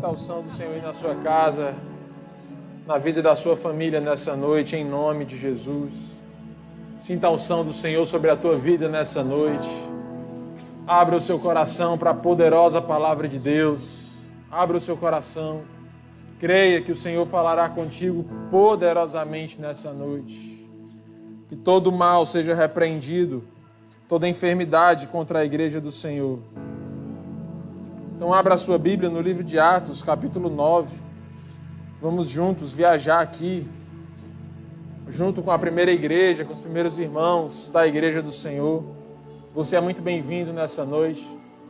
Sinta a unção do Senhor aí na sua casa, na vida da sua família nessa noite, em nome de Jesus. Sinta a unção do Senhor sobre a tua vida nessa noite. Abra o seu coração para a poderosa palavra de Deus. Abra o seu coração. Creia que o Senhor falará contigo poderosamente nessa noite. Que todo mal seja repreendido, toda enfermidade contra a igreja do Senhor. Então abra a sua Bíblia no livro de Atos, capítulo 9. Vamos juntos viajar aqui, junto com a primeira igreja, com os primeiros irmãos da igreja do Senhor. Você é muito bem-vindo nessa noite.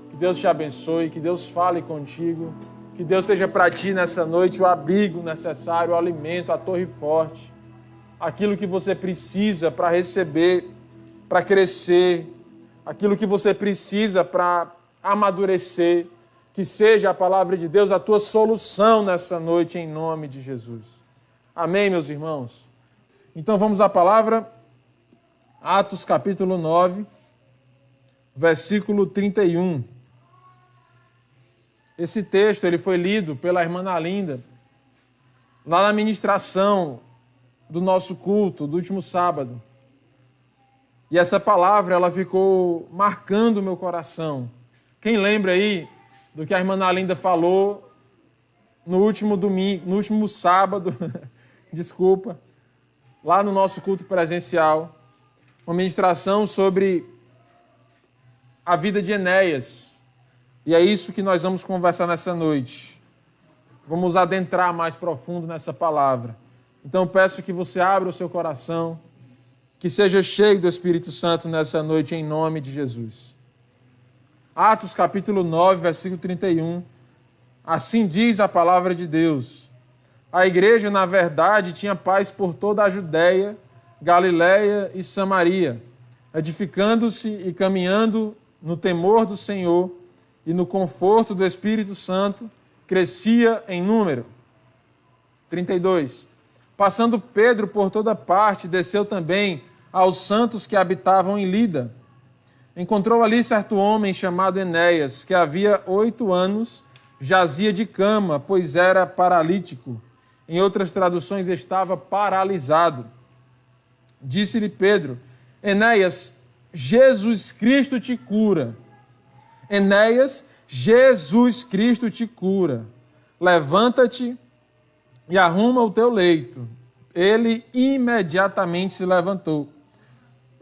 Que Deus te abençoe, que Deus fale contigo. Que Deus seja para ti nessa noite o abrigo necessário, o alimento, a torre forte. Aquilo que você precisa para receber, para crescer. Aquilo que você precisa para amadurecer. Que seja a palavra de Deus a tua solução nessa noite, em nome de Jesus. Amém, meus irmãos? Então vamos à palavra. Atos capítulo 9, versículo 31. Esse texto ele foi lido pela irmã Nalinda lá na ministração do nosso culto, do último sábado. E essa palavra ela ficou marcando o meu coração. Quem lembra aí do que a irmã Nalinda falou no último domingo, no último sábado, desculpa, lá no nosso culto presencial, uma ministração sobre a vida de Enéas. E é isso que nós vamos conversar nessa noite. Vamos adentrar mais profundo nessa palavra. Então peço que você abra o seu coração, que seja cheio do Espírito Santo nessa noite, em nome de Jesus. Atos capítulo 9, versículo 31. Assim diz a palavra de Deus. A igreja, na verdade, tinha paz por toda a Judéia, Galiléia e Samaria, edificando-se e caminhando no temor do Senhor e no conforto do Espírito Santo, crescia em número. 32. Passando Pedro por toda parte, desceu também aos santos que habitavam em Lida. Encontrou ali certo homem chamado Enéas, que havia 8 anos jazia de cama, pois era paralítico. Em outras traduções, estava paralisado. Disse-lhe Pedro: Enéas, Jesus Cristo te cura. Enéas, Jesus Cristo te cura. Levanta-te e arruma o teu leito. Ele imediatamente se levantou.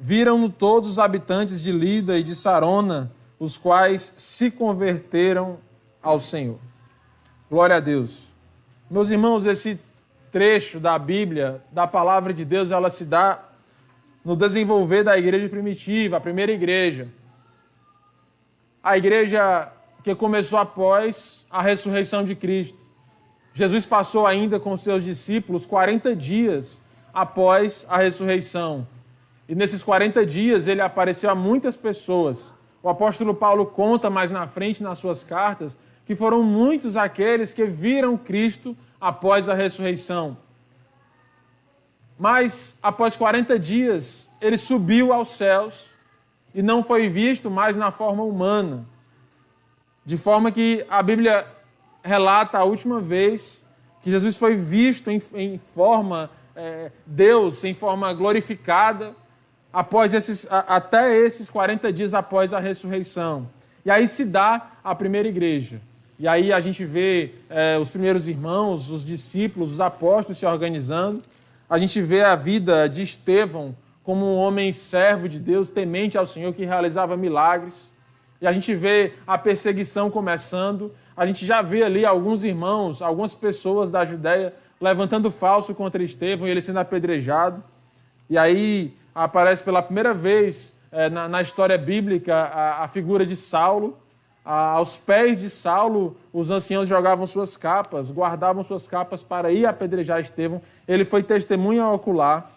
Viram-no todos os habitantes de Lida e de Sarona, os quais se converteram ao Senhor. Glória a Deus. Meus irmãos, esse trecho da Bíblia, da palavra de Deus, ela se dá no desenvolver da igreja primitiva, a primeira igreja. A igreja que começou após a ressurreição de Cristo. Jesus passou ainda com seus discípulos 40 dias após a ressurreição. E nesses 40 dias ele apareceu a muitas pessoas. O apóstolo Paulo conta mais na frente nas suas cartas que foram muitos aqueles que viram Cristo após a ressurreição. Mas após 40 dias ele subiu aos céus e não foi visto mais na forma humana. De forma que a Bíblia relata a última vez que Jesus foi visto em forma Deus, em forma glorificada, até esses 40 dias após a ressurreição. E aí se dá a primeira igreja. E aí a gente vê os primeiros irmãos, os discípulos, os apóstolos se organizando. A gente vê a vida de Estevão como um homem servo de Deus, temente ao Senhor, que realizava milagres. E a gente vê a perseguição começando. A gente já vê ali alguns irmãos, algumas pessoas da Judéia levantando falso contra Estevão e ele sendo apedrejado. E aí aparece pela primeira vez na história bíblica a figura de Saulo. Aos pés de Saulo, os anciãos jogavam suas capas, guardavam suas capas para ir apedrejar Estevão. Ele foi testemunha ocular.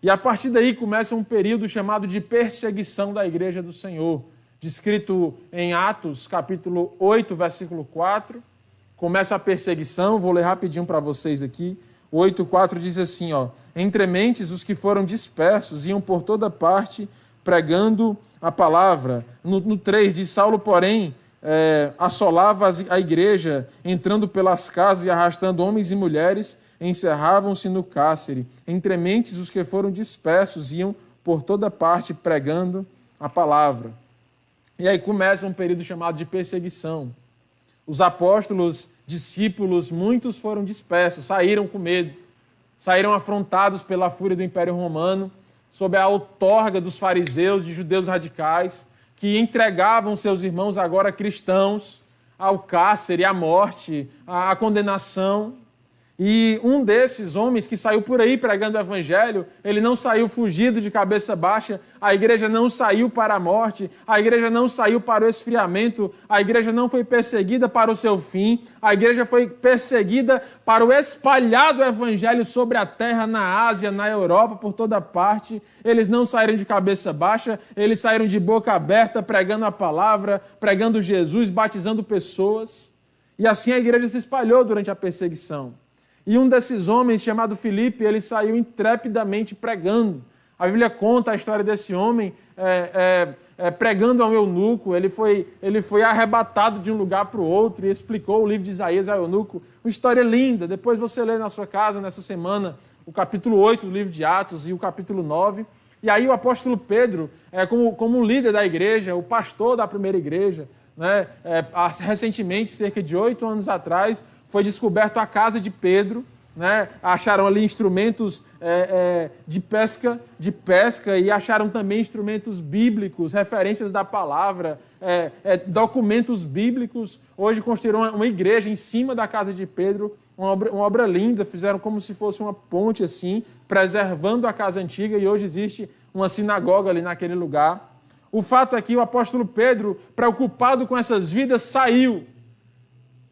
E a partir daí começa um período chamado de perseguição da igreja do Senhor, descrito em Atos, capítulo 8, versículo 4. Começa a perseguição, vou ler rapidinho para vocês aqui. 8,4 diz assim, entre mentes os que foram dispersos iam por toda parte pregando a palavra. No 3 diz, Saulo, porém, assolava a igreja, entrando pelas casas e arrastando homens e mulheres, encerravam-se no cárcere. Entre mentes, os que foram dispersos iam por toda parte pregando a palavra. E aí começa um período chamado de perseguição. Os apóstolos, discípulos, muitos foram dispersos, saíram com medo, saíram afrontados pela fúria do Império Romano, sob a outorga dos fariseus, de judeus radicais, que entregavam seus irmãos agora cristãos ao cárcere, à morte, à condenação. E um desses homens que saiu por aí pregando o evangelho, ele não saiu fugido de cabeça baixa, a igreja não saiu para a morte, a igreja não saiu para o esfriamento, a igreja não foi perseguida para o seu fim, a igreja foi perseguida para o espalhar do evangelho sobre a terra, na Ásia, na Europa, por toda parte. Eles não saíram de cabeça baixa, eles saíram de boca aberta, pregando a palavra, pregando Jesus, batizando pessoas. E assim a igreja se espalhou durante a perseguição. E um desses homens, chamado Filipe, ele saiu intrepidamente pregando. A Bíblia conta a história desse homem pregando ao eunuco. Ele foi arrebatado de um lugar para o outro e explicou o livro de Isaías ao eunuco. Uma história linda. Depois você lê na sua casa, nessa semana, o capítulo 8 do livro de Atos e o capítulo 9. E aí o apóstolo Pedro, como líder da igreja, o pastor da primeira igreja, né, recentemente, cerca de 8 anos atrás, foi descoberto a casa de Pedro, né? Acharam ali instrumentos de pesca e acharam também instrumentos bíblicos, referências da palavra, documentos bíblicos. Hoje construíram uma igreja em cima da casa de Pedro, uma obra linda, fizeram como se fosse uma ponte assim, preservando a casa antiga, e hoje existe uma sinagoga ali naquele lugar. O fato é que o apóstolo Pedro, preocupado com essas vidas, saiu.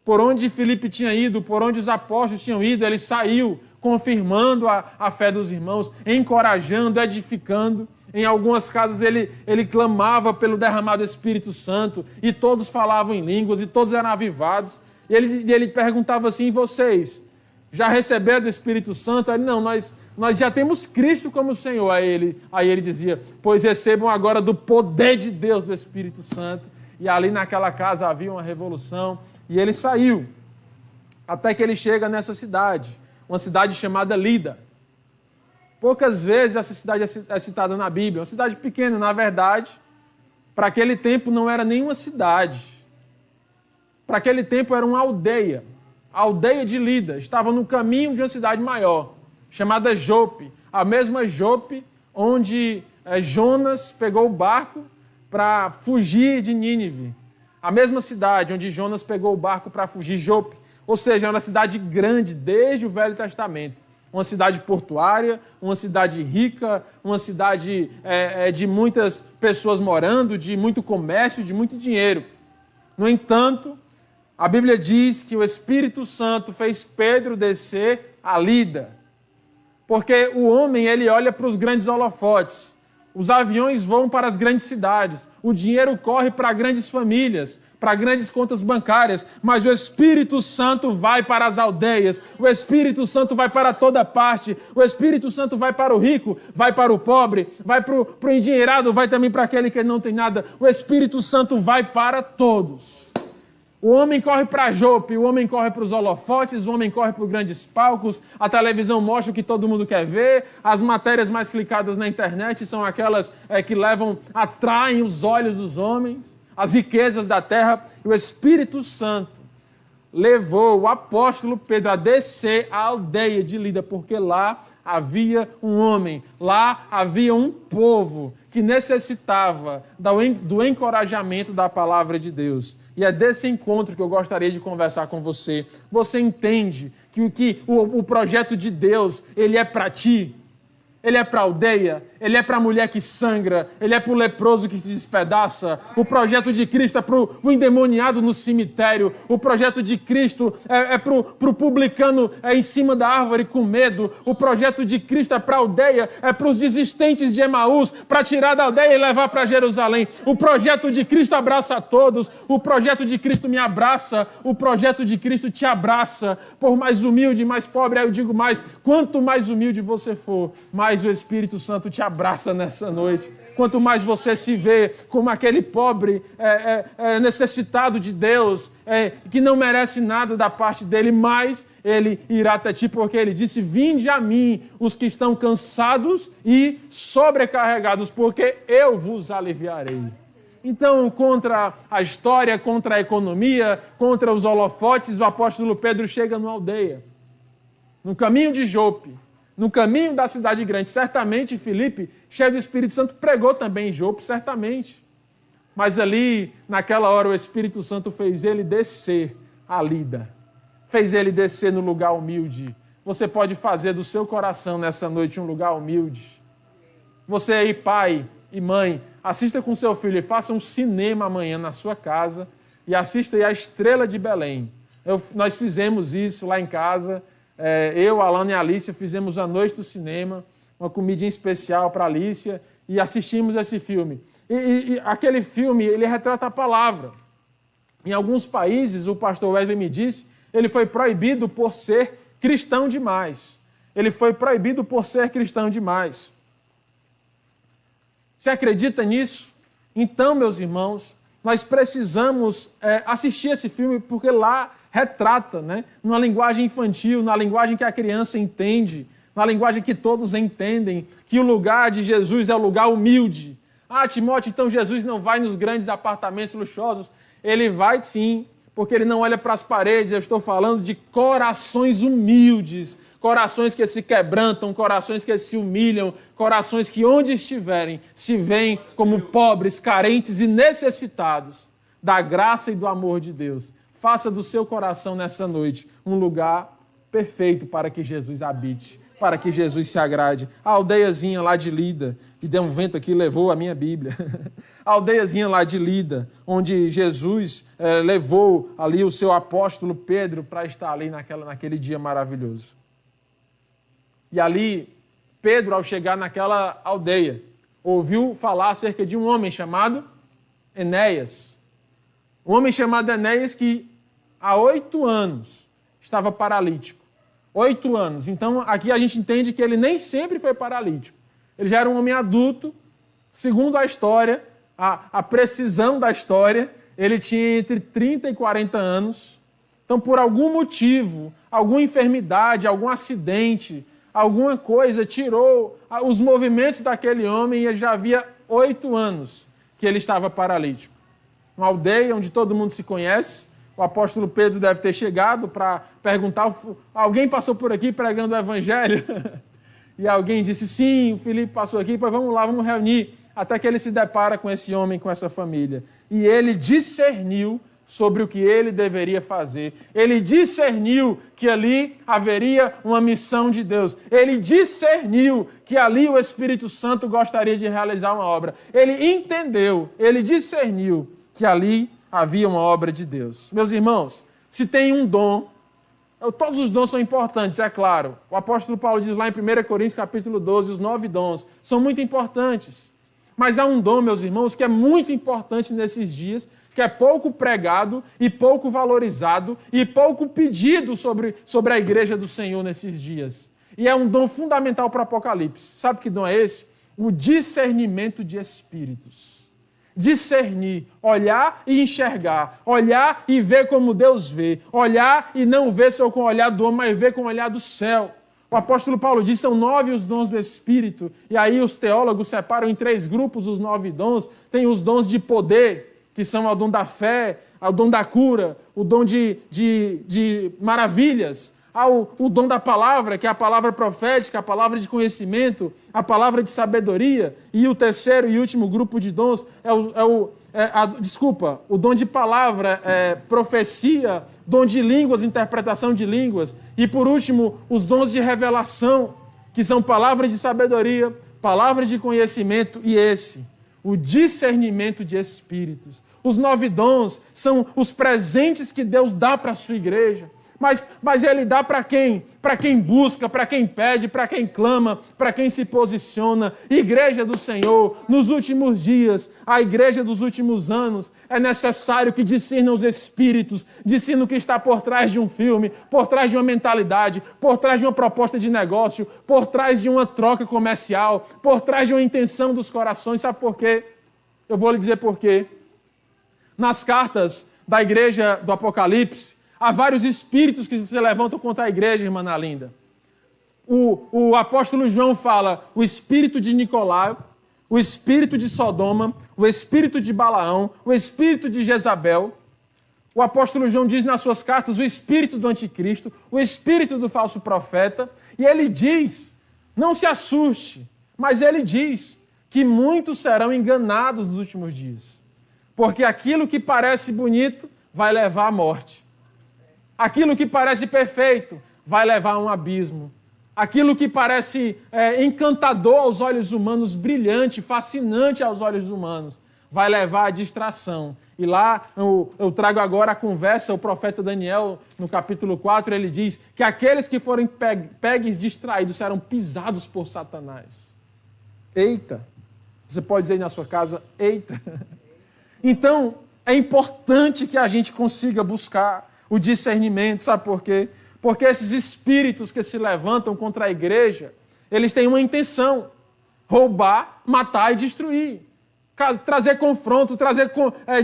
Por onde Filipe tinha ido, por onde os apóstolos tinham ido, ele saiu, confirmando a fé dos irmãos, encorajando, edificando. Em algumas casas ele clamava pelo derramado Espírito Santo, e todos falavam em línguas, e todos eram avivados. E ele perguntava assim: e vocês, já receberam o Espírito Santo? Ele: não, nós já temos Cristo como Senhor. Aí ele dizia: pois recebam agora do poder de Deus, do Espírito Santo. E ali naquela casa havia uma revolução. E ele saiu, até que ele chega nessa cidade, uma cidade chamada Lida. Poucas vezes essa cidade é citada na Bíblia, uma cidade pequena, na verdade, para aquele tempo não era nenhuma cidade. Para aquele tempo era uma aldeia. A aldeia de Lida estava no caminho de uma cidade maior, chamada Jope. A mesma Jope onde Jonas pegou o barco para fugir de Nínive. A mesma cidade onde Jonas pegou o barco para fugir, Jope. Ou seja, é uma cidade grande desde o Velho Testamento. Uma cidade portuária, uma cidade rica, uma cidade de muitas pessoas morando, de muito comércio, de muito dinheiro. No entanto, a Bíblia diz que o Espírito Santo fez Pedro descer a Lida. Porque o homem, ele olha para os grandes holofotes. Os aviões voam para as grandes cidades, o dinheiro corre para grandes famílias, para grandes contas bancárias, mas o Espírito Santo vai para as aldeias, o Espírito Santo vai para toda parte, o Espírito Santo vai para o rico, vai para o pobre, vai para o endinheirado, vai também para aquele que não tem nada. O Espírito Santo vai para todos. O homem corre para Jope, o homem corre para os holofotes, o homem corre para os grandes palcos, a televisão mostra o que todo mundo quer ver, as matérias mais clicadas na internet são aquelas que atraem os olhos dos homens, as riquezas da terra. E o Espírito Santo levou o apóstolo Pedro a descer à aldeia de Lida, porque lá havia um homem, lá havia um povo que necessitava do encorajamento da palavra de Deus. E é desse encontro que eu gostaria de conversar com você. Você entende que o projeto de Deus, ele é para ti? Ele é para a aldeia, ele é para a mulher que sangra, ele é para o leproso que se despedaça. O projeto de Cristo é para o endemoniado no cemitério. O projeto de Cristo é para o publicano em cima da árvore com medo. O projeto de Cristo é para a aldeia, é para os desistentes de Emaús, para tirar da aldeia e levar para Jerusalém. O projeto de Cristo abraça a todos. O projeto de Cristo me abraça. O projeto de Cristo te abraça. Por mais humilde, mais pobre, aí eu digo mais, quanto mais humilde você for, mais o Espírito Santo te abraça. abraça nessa noite. Quanto mais você se vê como aquele pobre necessitado de Deus, que não merece nada da parte dele, mais ele irá até ti, porque ele disse, vinde a mim os que estão cansados e sobrecarregados, porque eu vos aliviarei. Então, contra a história, contra a economia, contra os holofotes, o apóstolo Pedro chega numa aldeia, no caminho de Jope, no caminho da cidade grande. Certamente Filipe, cheio do Espírito Santo, pregou também em Jope, certamente. Mas ali, naquela hora, o Espírito Santo fez ele descer a Lida. Fez ele descer no lugar humilde. Você pode fazer do seu coração nessa noite um lugar humilde. Você aí, pai e mãe, assista com seu filho e faça um cinema amanhã na sua casa e assista aí a Estrela de Belém. Nós fizemos isso lá em casa. Eu, Alana e a Alicia fizemos a noite do cinema, uma comidinha especial para a Alicia, e assistimos esse filme. E aquele filme, ele retrata a palavra. Em alguns países, o pastor Wesley me disse, ele foi proibido por ser cristão demais. Ele foi proibido por ser cristão demais. Você acredita nisso? Então, meus irmãos, nós precisamos assistir esse filme, porque lá retrata, né, numa linguagem infantil, na linguagem que a criança entende, na linguagem que todos entendem, que o lugar de Jesus é o lugar humilde. Ah, Timóteo, então Jesus não vai nos grandes apartamentos luxuosos? Ele vai sim, porque ele não olha para as paredes. Eu estou falando de corações humildes, corações que se quebrantam, corações que se humilham, corações que onde estiverem se veem como pobres, carentes e necessitados da graça e do amor de Deus. Faça do seu coração nessa noite um lugar perfeito para que Jesus habite, para que Jesus se agrade. A aldeiazinha lá de Lida, que deu um vento aqui e levou a minha Bíblia. A aldeiazinha lá de Lida, onde Jesus levou ali o seu apóstolo Pedro para estar ali naquele dia maravilhoso. E ali, Pedro, ao chegar naquela aldeia, ouviu falar acerca de um homem chamado Enéas. Um homem chamado Enéas que há 8 anos estava paralítico. 8 anos. Então, aqui a gente entende que ele nem sempre foi paralítico. Ele já era um homem adulto. Segundo a história, a precisão da história, ele tinha entre 30 e 40 anos. Então, por algum motivo, alguma enfermidade, algum acidente, alguma coisa tirou os movimentos daquele homem e ele já havia 8 anos que ele estava paralítico. Uma aldeia onde todo mundo se conhece. O apóstolo Pedro deve ter chegado para perguntar, alguém passou por aqui pregando o evangelho? E alguém disse, sim, o Filipe passou aqui, pois vamos lá, vamos reunir. Até que ele se depara com esse homem, com essa família. E ele discerniu sobre o que ele deveria fazer. Ele discerniu que ali haveria uma missão de Deus. Ele discerniu que ali o Espírito Santo gostaria de realizar uma obra. Ele entendeu, ele discerniu que ali havia uma obra de Deus. Meus irmãos, se tem um dom, todos os dons são importantes, é claro. O apóstolo Paulo diz lá em 1 Coríntios capítulo 12, os 9 dons são muito importantes. Mas há um dom, meus irmãos, que é muito importante nesses dias, que é pouco pregado e pouco valorizado e pouco pedido sobre a igreja do Senhor nesses dias. E é um dom fundamental para o Apocalipse. Sabe que dom é esse? O discernimento de espíritos. Discernir, olhar e enxergar, olhar e ver como Deus vê, olhar e não ver só com o olhar do homem, mas ver com o olhar do céu. O apóstolo Paulo diz, são 9 os dons do Espírito, e aí os teólogos separam em 3 grupos os 9 dons. Tem os dons de poder, que são o dom da fé, o dom da cura, o dom de maravilhas, o dom da palavra, que é a palavra profética, a palavra de conhecimento, a palavra de sabedoria, e o terceiro e último grupo de dons o dom de palavra, profecia, dom de línguas, interpretação de línguas, e por último, os dons de revelação, que são palavras de sabedoria, palavras de conhecimento, e o discernimento de espíritos. Os 9 dons são os presentes que Deus dá para a sua igreja. Mas ele dá para quem? Para quem busca, para quem pede, para quem clama, para quem se posiciona. Igreja do Senhor, nos últimos dias, a igreja dos últimos anos, é necessário que discirna os espíritos, discirna o que está por trás de um filme, por trás de uma mentalidade, por trás de uma proposta de negócio, por trás de uma troca comercial, por trás de uma intenção dos corações. Sabe por quê? Eu vou lhe dizer por quê. Nas cartas da igreja do Apocalipse, há vários espíritos que se levantam contra a igreja, irmã Ana Linda. O apóstolo João fala o espírito de Nicolau, o espírito de Sodoma, o espírito de Balaão, o espírito de Jezabel. O apóstolo João diz nas suas cartas o espírito do anticristo, o espírito do falso profeta. E ele diz, não se assuste, mas ele diz que muitos serão enganados nos últimos dias. Porque aquilo que parece bonito vai levar à morte. Aquilo que parece perfeito vai levar a um abismo. Aquilo que parece encantador aos olhos humanos, brilhante, fascinante aos olhos humanos, vai levar à distração. E lá eu trago agora a conversa, o profeta Daniel, no capítulo 4, ele diz que aqueles que forem pegues distraídos serão pisados por Satanás. Eita! Você pode dizer aí na sua casa, eita! Então, é importante que a gente consiga buscar o discernimento, sabe por quê? Porque esses espíritos que se levantam contra a igreja, eles têm uma intenção: roubar, matar e destruir. Trazer confronto, trazer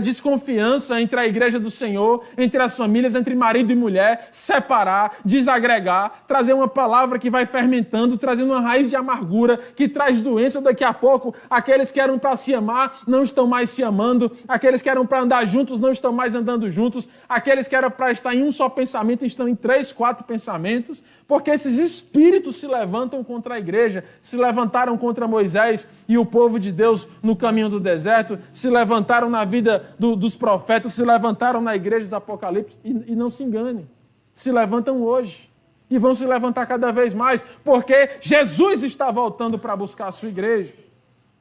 desconfiança entre a igreja do Senhor, entre as famílias, entre marido e mulher, separar, desagregar, trazer uma palavra que vai fermentando, trazendo uma raiz de amargura, que traz doença. Daqui a pouco, aqueles que eram para se amar não estão mais se amando, aqueles que eram para andar juntos não estão mais andando juntos, aqueles que eram para estar em um só pensamento estão em 3, 4 pensamentos, porque esses espíritos se levantam contra a igreja, se levantaram contra Moisés e o povo de Deus no caminho do deserto, se levantaram na vida dos profetas, se levantaram na igreja dos Apocalipse, e não se engane, se levantam hoje, e vão se levantar cada vez mais, porque Jesus está voltando para buscar a sua igreja.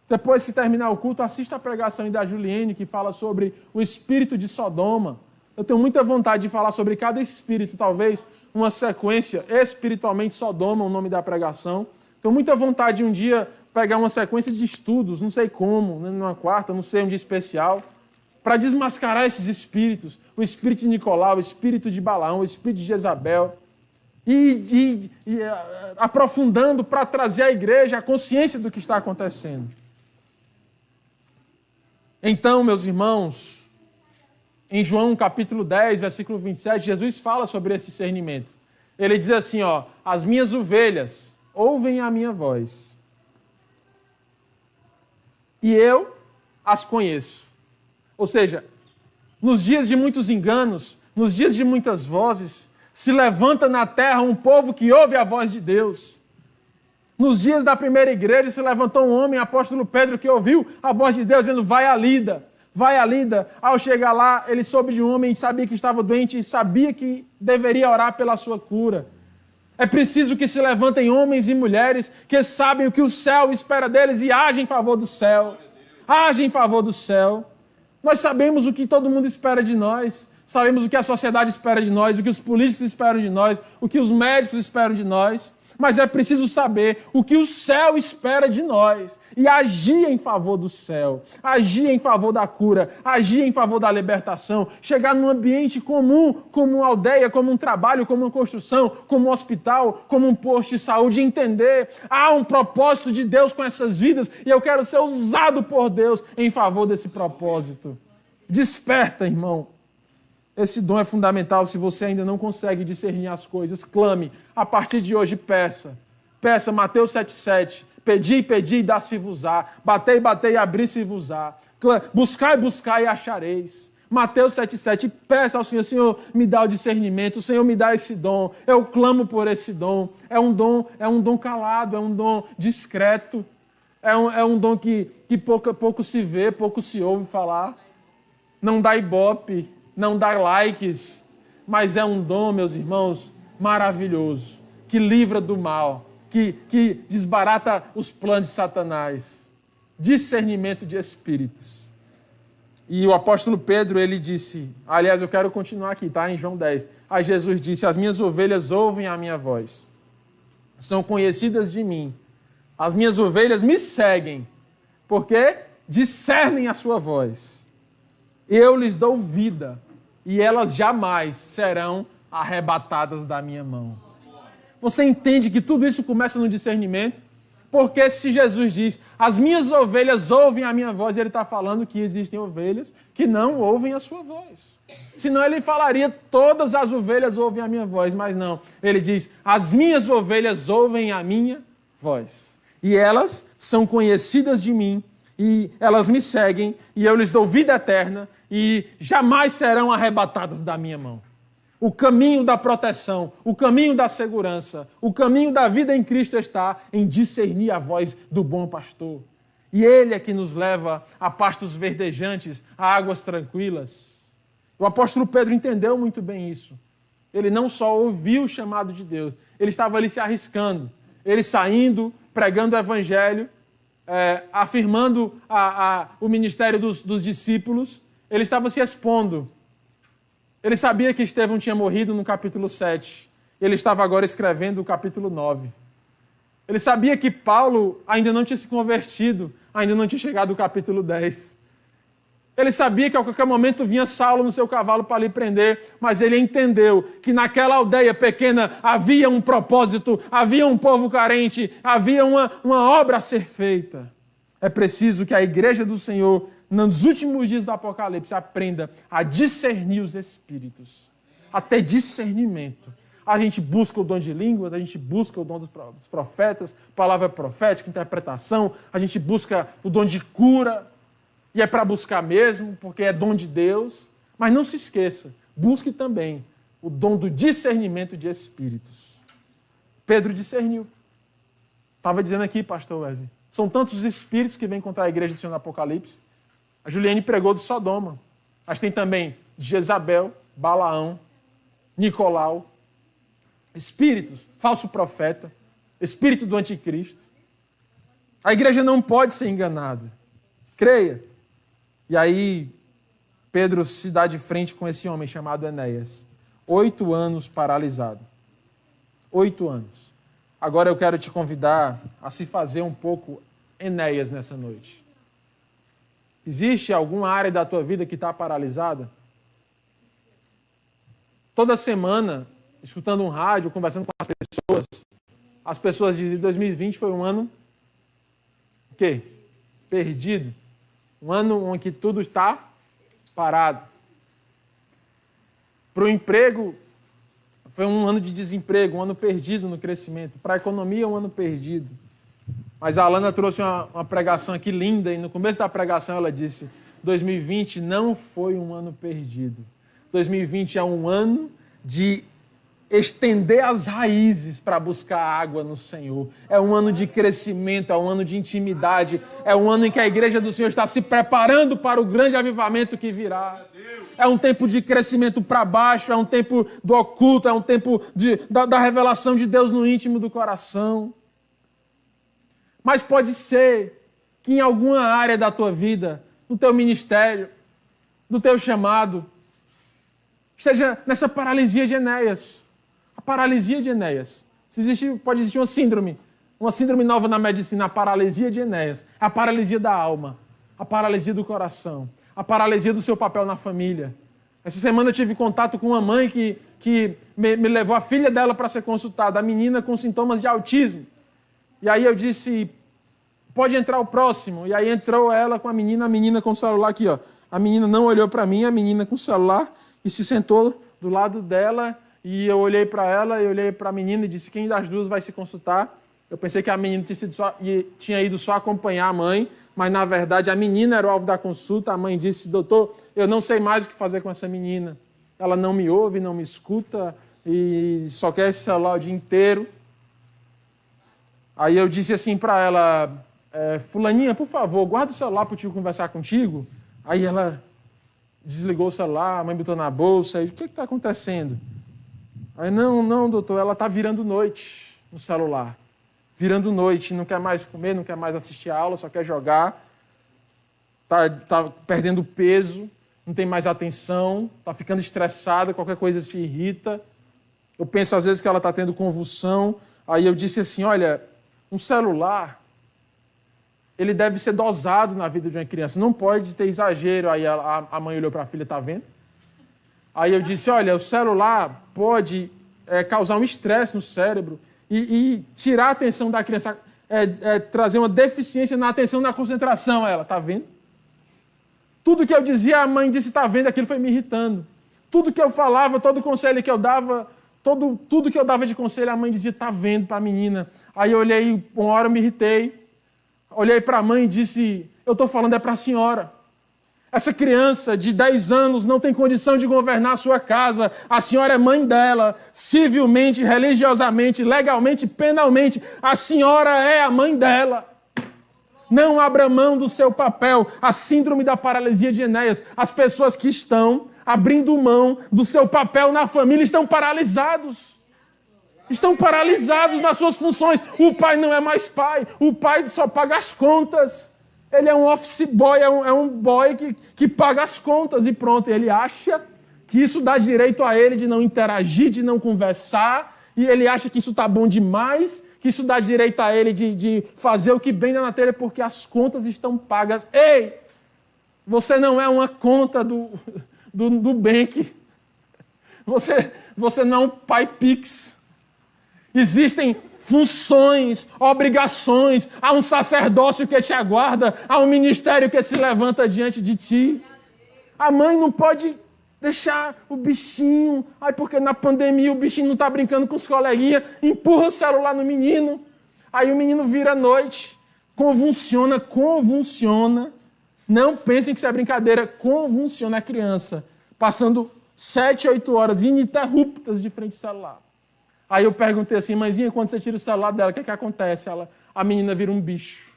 Depois que terminar o culto, assista a pregação da Juliene, que fala sobre o espírito de Sodoma. Eu tenho muita vontade de falar sobre cada espírito, talvez uma sequência, espiritualmente Sodoma, o nome da pregação. Tenho muita vontade de um dia pegar uma sequência de estudos, não sei como, numa quarta, não sei, um dia especial, para desmascarar esses espíritos, o espírito de Nicolau, o espírito de Balaão, o espírito de Jezabel, e aprofundando para trazer à igreja a consciência do que está acontecendo. Então, meus irmãos, em João capítulo 10, versículo 27, Jesus fala sobre esse discernimento. Ele diz assim, as minhas ovelhas ouvem a minha voz, e eu as conheço. Ou seja, nos dias de muitos enganos, nos dias de muitas vozes, se levanta na terra um povo que ouve a voz de Deus. Nos dias da primeira igreja se levantou um homem, apóstolo Pedro, que ouviu a voz de Deus dizendo, vai a Lida, vai a Lida. Ao chegar lá, ele soube de um homem, sabia que estava doente e sabia que deveria orar pela sua cura. É preciso que se levantem homens e mulheres que sabem o que o céu espera deles e agem em favor do céu. Agem em favor do céu. Nós sabemos o que todo mundo espera de nós. Sabemos o que a sociedade espera de nós, o que os políticos esperam de nós, o que os médicos esperam de nós. Mas é preciso saber o que o céu espera de nós e agir em favor do céu, agir em favor da cura, agir em favor da libertação, chegar num ambiente comum, como uma aldeia, como um trabalho, como uma construção, como um hospital, como um posto de saúde, e entender, há um propósito de Deus com essas vidas e eu quero ser usado por Deus em favor desse propósito. Desperta, irmão. Esse dom é fundamental. Se você ainda não consegue discernir as coisas, clame. A partir de hoje, peça. Peça, Mateus 7,7. Pedi, pedi e dá-se-vos-á. Batei, batei e abri-se-vos-á. Buscai, buscai e achareis. Mateus 7,7. Peça ao Senhor, Senhor, me dá o discernimento. O Senhor me dá esse dom. Eu clamo por esse dom. É um dom calado, é um dom discreto. É um dom que pouco se vê, pouco se ouve falar. Não dá ibope. Não dá likes, mas é um dom, meus irmãos, maravilhoso, que livra do mal, que desbarata os planos de Satanás. Discernimento de espíritos. E o apóstolo Pedro, ele disse, aliás, eu quero continuar aqui, tá? Em João 10. Aí Jesus disse: as minhas ovelhas ouvem a minha voz, são conhecidas de mim. As minhas ovelhas me seguem, porque discernem a sua voz. Eu lhes dou vida, e elas jamais serão arrebatadas da minha mão. Você entende que tudo isso começa no discernimento? Porque se Jesus diz, as minhas ovelhas ouvem a minha voz, ele está falando que existem ovelhas que não ouvem a sua voz. Senão ele falaria, todas as ovelhas ouvem a minha voz, mas não. Ele diz, as minhas ovelhas ouvem a minha voz. E elas são conhecidas de mim, e elas me seguem, e eu lhes dou vida eterna, e jamais serão arrebatadas da minha mão. O caminho da proteção, o caminho da segurança, o caminho da vida em Cristo está em discernir a voz do bom pastor. E Ele é que nos leva a pastos verdejantes, a águas tranquilas. O apóstolo Pedro entendeu muito bem isso. Ele não só ouviu o chamado de Deus, ele estava ali se arriscando. Ele saindo, pregando o evangelho, afirmando o ministério dos discípulos, ele estava se expondo. Ele sabia que Estevão tinha morrido no capítulo 7. Ele estava agora escrevendo o capítulo 9. Ele sabia que Paulo ainda não tinha se convertido, ainda não tinha chegado ao capítulo 10. Ele sabia que a qualquer momento vinha Saulo no seu cavalo para lhe prender, mas ele entendeu que naquela aldeia pequena havia um propósito, havia um povo carente, havia uma obra a ser feita. É preciso que a igreja do Senhor, nos últimos dias do Apocalipse, aprenda a discernir os espíritos, a ter discernimento. A gente busca o dom de línguas, a gente busca o dom dos profetas, palavra profética, interpretação, a gente busca o dom de cura, e é para buscar mesmo, porque é dom de Deus. Mas não se esqueça, busque também o dom do discernimento de espíritos. Pedro discerniu. Estava dizendo aqui, pastor Wesley, são tantos os espíritos que vêm contra a igreja do Senhor no Apocalipse. A Juliane pregou do Sodoma, mas tem também Jezabel, Balaão, Nicolau, espíritos, falso profeta, espírito do anticristo. A igreja não pode ser enganada. Creia. E aí, Pedro se dá de frente com esse homem chamado Enéas. 8 anos paralisado. 8 anos. Agora eu quero te convidar a se fazer um pouco Enéas nessa noite. Existe alguma área da tua vida que está paralisada? Toda semana, escutando um rádio, conversando com as pessoas dizem que 2020 foi um ano o quê? Perdido. Um ano em que tudo está parado. Para o emprego, foi um ano de desemprego, um ano perdido no crescimento. Para a economia, um ano perdido. Mas a Alana trouxe uma pregação aqui linda, e no começo da pregação ela disse, 2020 não foi um ano perdido. 2020 é um ano de estender as raízes para buscar água no Senhor. É um ano de crescimento, é um ano de intimidade, é um ano em que a igreja do Senhor está se preparando para o grande avivamento que virá. É um tempo de crescimento para baixo, é um tempo do oculto, é um tempo da revelação de Deus no íntimo do coração. Mas pode ser que em alguma área da tua vida, no teu ministério, no teu chamado, esteja nessa paralisia de Enéas. A paralisia de Enéas. Pode existir uma síndrome nova na medicina, a paralisia de Enéas. A paralisia da alma, a paralisia do coração, a paralisia do seu papel na família. Essa semana eu tive contato com uma mãe que me levou a filha dela para ser consultada, a menina com sintomas de autismo. E aí eu disse, pode entrar o próximo. E aí entrou ela com a menina com o celular aqui, ó. A menina não olhou para mim, a menina com o celular, e se sentou do lado dela. E eu olhei para ela, eu olhei para a menina e disse, quem das duas vai se consultar? Eu pensei que a menina tinha ido só acompanhar a mãe, mas na verdade a menina era o alvo da consulta. A mãe disse, doutor, eu não sei mais o que fazer com essa menina. Ela não me ouve, não me escuta e só quer esse celular o dia inteiro. Aí eu disse assim para ela, fulaninha, por favor, guarda o celular para o tio conversar contigo. Aí ela desligou o celular, a mãe botou na bolsa. E o que está acontecendo? Aí, não, doutor, ela está virando noite no celular. Virando noite, não quer mais comer, não quer mais assistir a aula, só quer jogar. Está perdendo peso. não tem mais atenção, está ficando estressada, qualquer coisa se irrita. Eu penso às vezes que ela está tendo convulsão. Aí eu disse assim, olha, um celular, ele deve ser dosado na vida de uma criança, não pode ter exagero. Aí a mãe olhou para a filha, está vendo? Aí eu disse, olha, o celular pode causar um estresse no cérebro e tirar a atenção da criança, trazer uma deficiência na atenção e na concentração. Ela, está vendo? Tudo que eu dizia, a mãe disse, está vendo? Aquilo foi me irritando. Tudo que eu falava, todo conselho que eu dava, tudo que eu dava de conselho, a mãe dizia, está vendo para a menina. Aí eu olhei, uma hora eu me irritei, olhei para a mãe e disse, eu estou falando para a senhora. Essa criança de 10 anos não tem condição de governar a sua casa. A senhora é mãe dela, civilmente, religiosamente, legalmente, penalmente. A senhora é a mãe dela. Não abra mão do seu papel. A síndrome da paralisia de Enéas. As pessoas que estão abrindo mão do seu papel na família estão paralisados. Estão paralisados nas suas funções. O pai não é mais pai. O pai só paga as contas. Ele é um office boy, é um boy que paga as contas e pronto. Ele acha que isso dá direito a ele de não interagir, de não conversar. E ele acha que isso está bom demais, que isso dá direito a ele de fazer o que bem na telha porque as contas estão pagas. Ei, você não é uma conta do bank. Você não é um pai Pix. Existem funções, obrigações, há um sacerdócio que te aguarda, há um ministério que se levanta diante de ti. A mãe não pode deixar o bichinho, porque na pandemia o bichinho não está brincando com os coleguinhas, empurra o celular no menino, aí o menino vira à noite, convulsiona, não pensem que isso é brincadeira, convulsiona a criança, passando 7, 8 horas ininterruptas de frente ao celular. Aí eu perguntei assim, mãezinha, quando você tira o celular dela, o que acontece? A menina vira um bicho.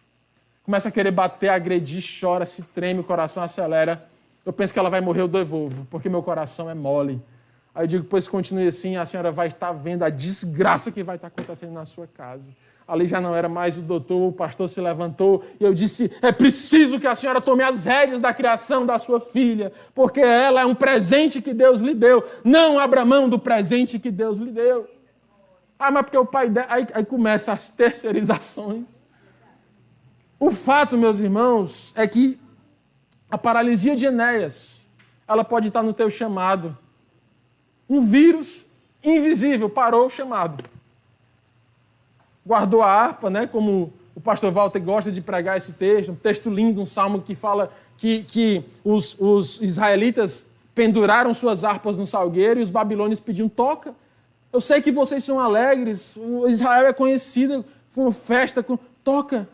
Começa a querer bater, agredir, chora, se treme, o coração acelera. Eu penso que ela vai morrer, eu devolvo, porque meu coração é mole. Aí eu digo, pois continue assim, a senhora vai estar vendo a desgraça que vai estar acontecendo na sua casa. Ali já não era mais o doutor, o pastor se levantou e eu disse, é preciso que a senhora tome as rédeas da criação da sua filha, porque ela é um presente que Deus lhe deu. Não abra mão do presente que Deus lhe deu. Mas porque o pai dela... Aí começam as terceirizações. O fato, meus irmãos, é que a paralisia de Enéas, ela pode estar no teu chamado. Um vírus invisível parou o chamado. Guardou a harpa, né? Como o pastor Walter gosta de pregar esse texto, um texto lindo, um salmo que fala que os israelitas penduraram suas harpas no salgueiro e os babilônios pediam toca. Eu sei que vocês são alegres, Israel é conhecida com festa, toca.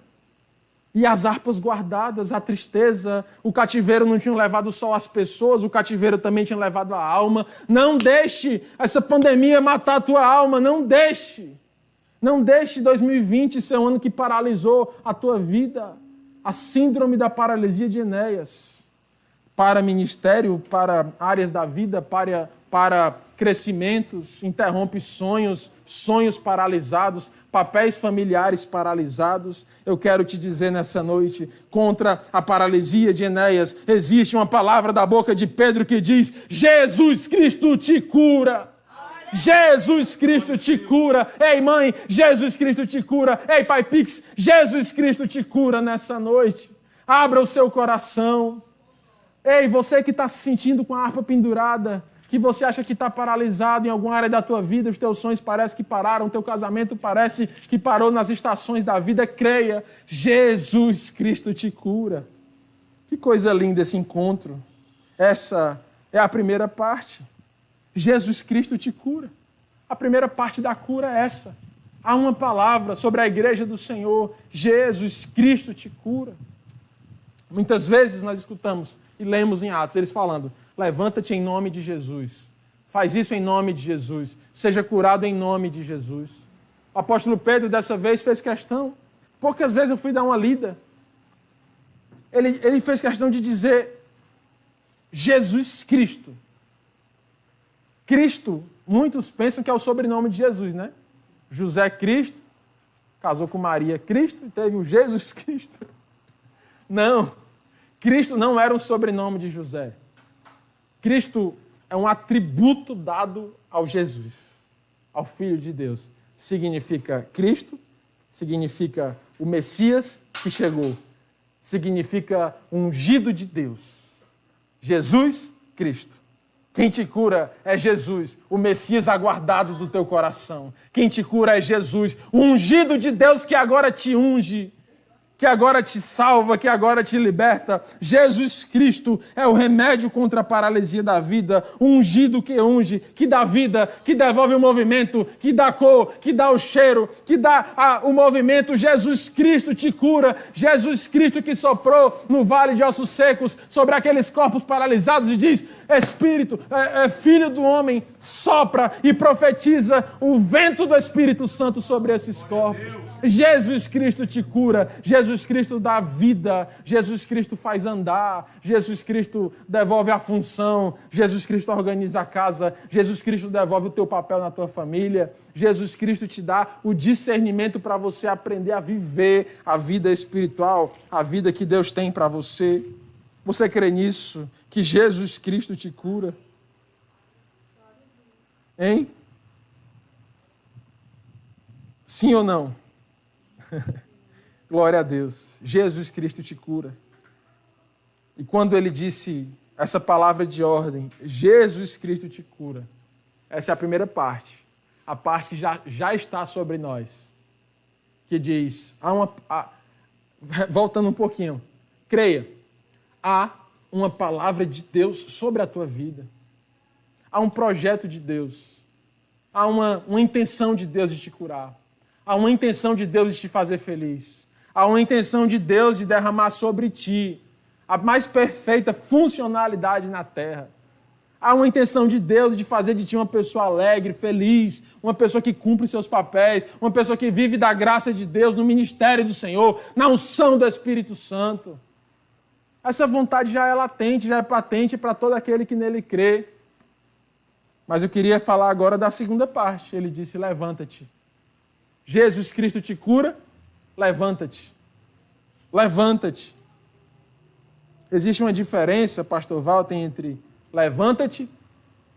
E as harpas guardadas, a tristeza, o cativeiro não tinha levado só as pessoas, o cativeiro também tinha levado a alma. Não deixe essa pandemia matar a tua alma, não deixe. Não deixe 2020 ser um ano que paralisou a tua vida. A síndrome da paralisia de Enéas. Para ministério, para áreas da vida, para crescimentos, interrompe sonhos paralisados, papéis familiares paralisados. Eu quero te dizer nessa noite, contra a paralisia de Enéas, existe uma palavra da boca de Pedro que diz, Jesus Cristo te cura. Jesus Cristo te cura. Ei, mãe, Jesus Cristo te cura. Ei, pai Pix, Jesus Cristo te cura nessa noite. Abra o seu coração. Ei, você que está se sentindo com a harpa pendurada, que você acha que está paralisado em alguma área da tua vida, os teus sonhos parecem que pararam, o teu casamento parece que parou nas estações da vida, creia, Jesus Cristo te cura. Que coisa linda esse encontro. Essa é a primeira parte. Jesus Cristo te cura. A primeira parte da cura é essa. Há uma palavra sobre a igreja do Senhor, Jesus Cristo te cura. Muitas vezes nós escutamos e lemos em Atos, eles falando, levanta-te em nome de Jesus, faz isso em nome de Jesus, seja curado em nome de Jesus. O apóstolo Pedro dessa vez fez questão, poucas vezes eu fui dar uma lida, ele fez questão de dizer Jesus Cristo. Cristo, muitos pensam que é o sobrenome de Jesus, né? José Cristo, casou com Maria Cristo e teve o Jesus Cristo. Não, Cristo não era um sobrenome de José. Cristo é um atributo dado ao Jesus, ao Filho de Deus. Significa Cristo, significa o Messias que chegou, significa ungido de Deus. Jesus Cristo. Quem te cura é Jesus, o Messias aguardado do teu coração. Quem te cura é Jesus, o ungido de Deus que agora te unge, que agora te salva, que agora te liberta. Jesus Cristo é o remédio contra a paralisia da vida, o ungido que unge, que dá vida, que devolve o movimento, que dá cor, que dá o cheiro, que dá o movimento. Jesus Cristo te cura. Jesus Cristo que soprou no vale de ossos secos sobre aqueles corpos paralisados e diz: Espírito, Filho do homem, sopra e profetiza o vento do Espírito Santo sobre esses corpos. Jesus Cristo te cura. Jesus Cristo dá vida. Jesus Cristo faz andar. Jesus Cristo devolve a função. Jesus Cristo organiza a casa. Jesus Cristo devolve o teu papel na tua família. Jesus Cristo te dá o discernimento para você aprender a viver a vida espiritual, a vida que Deus tem para você. Você crê nisso? Que Jesus Cristo te cura? Hein? Sim ou não? Glória a Deus. Jesus Cristo te cura. E quando ele disse essa palavra de ordem, Jesus Cristo te cura, essa é a primeira parte. A parte que já está sobre nós. Que diz, voltando um pouquinho, creia. Há uma palavra de Deus sobre a tua vida. Há um projeto de Deus. Há uma intenção de Deus de te curar. Há uma intenção de Deus de te fazer feliz. Há uma intenção de Deus de derramar sobre ti a mais perfeita funcionalidade na terra. Há uma intenção de Deus de fazer de ti uma pessoa alegre, feliz, uma pessoa que cumpre seus papéis, uma pessoa que vive da graça de Deus no ministério do Senhor, na unção do Espírito Santo. Essa vontade já é latente, já é patente para todo aquele que nele crê. Mas eu queria falar agora da segunda parte. Ele disse, levanta-te. Jesus Cristo te cura, levanta-te. Levanta-te. Existe uma diferença, pastor Walter, entre levanta-te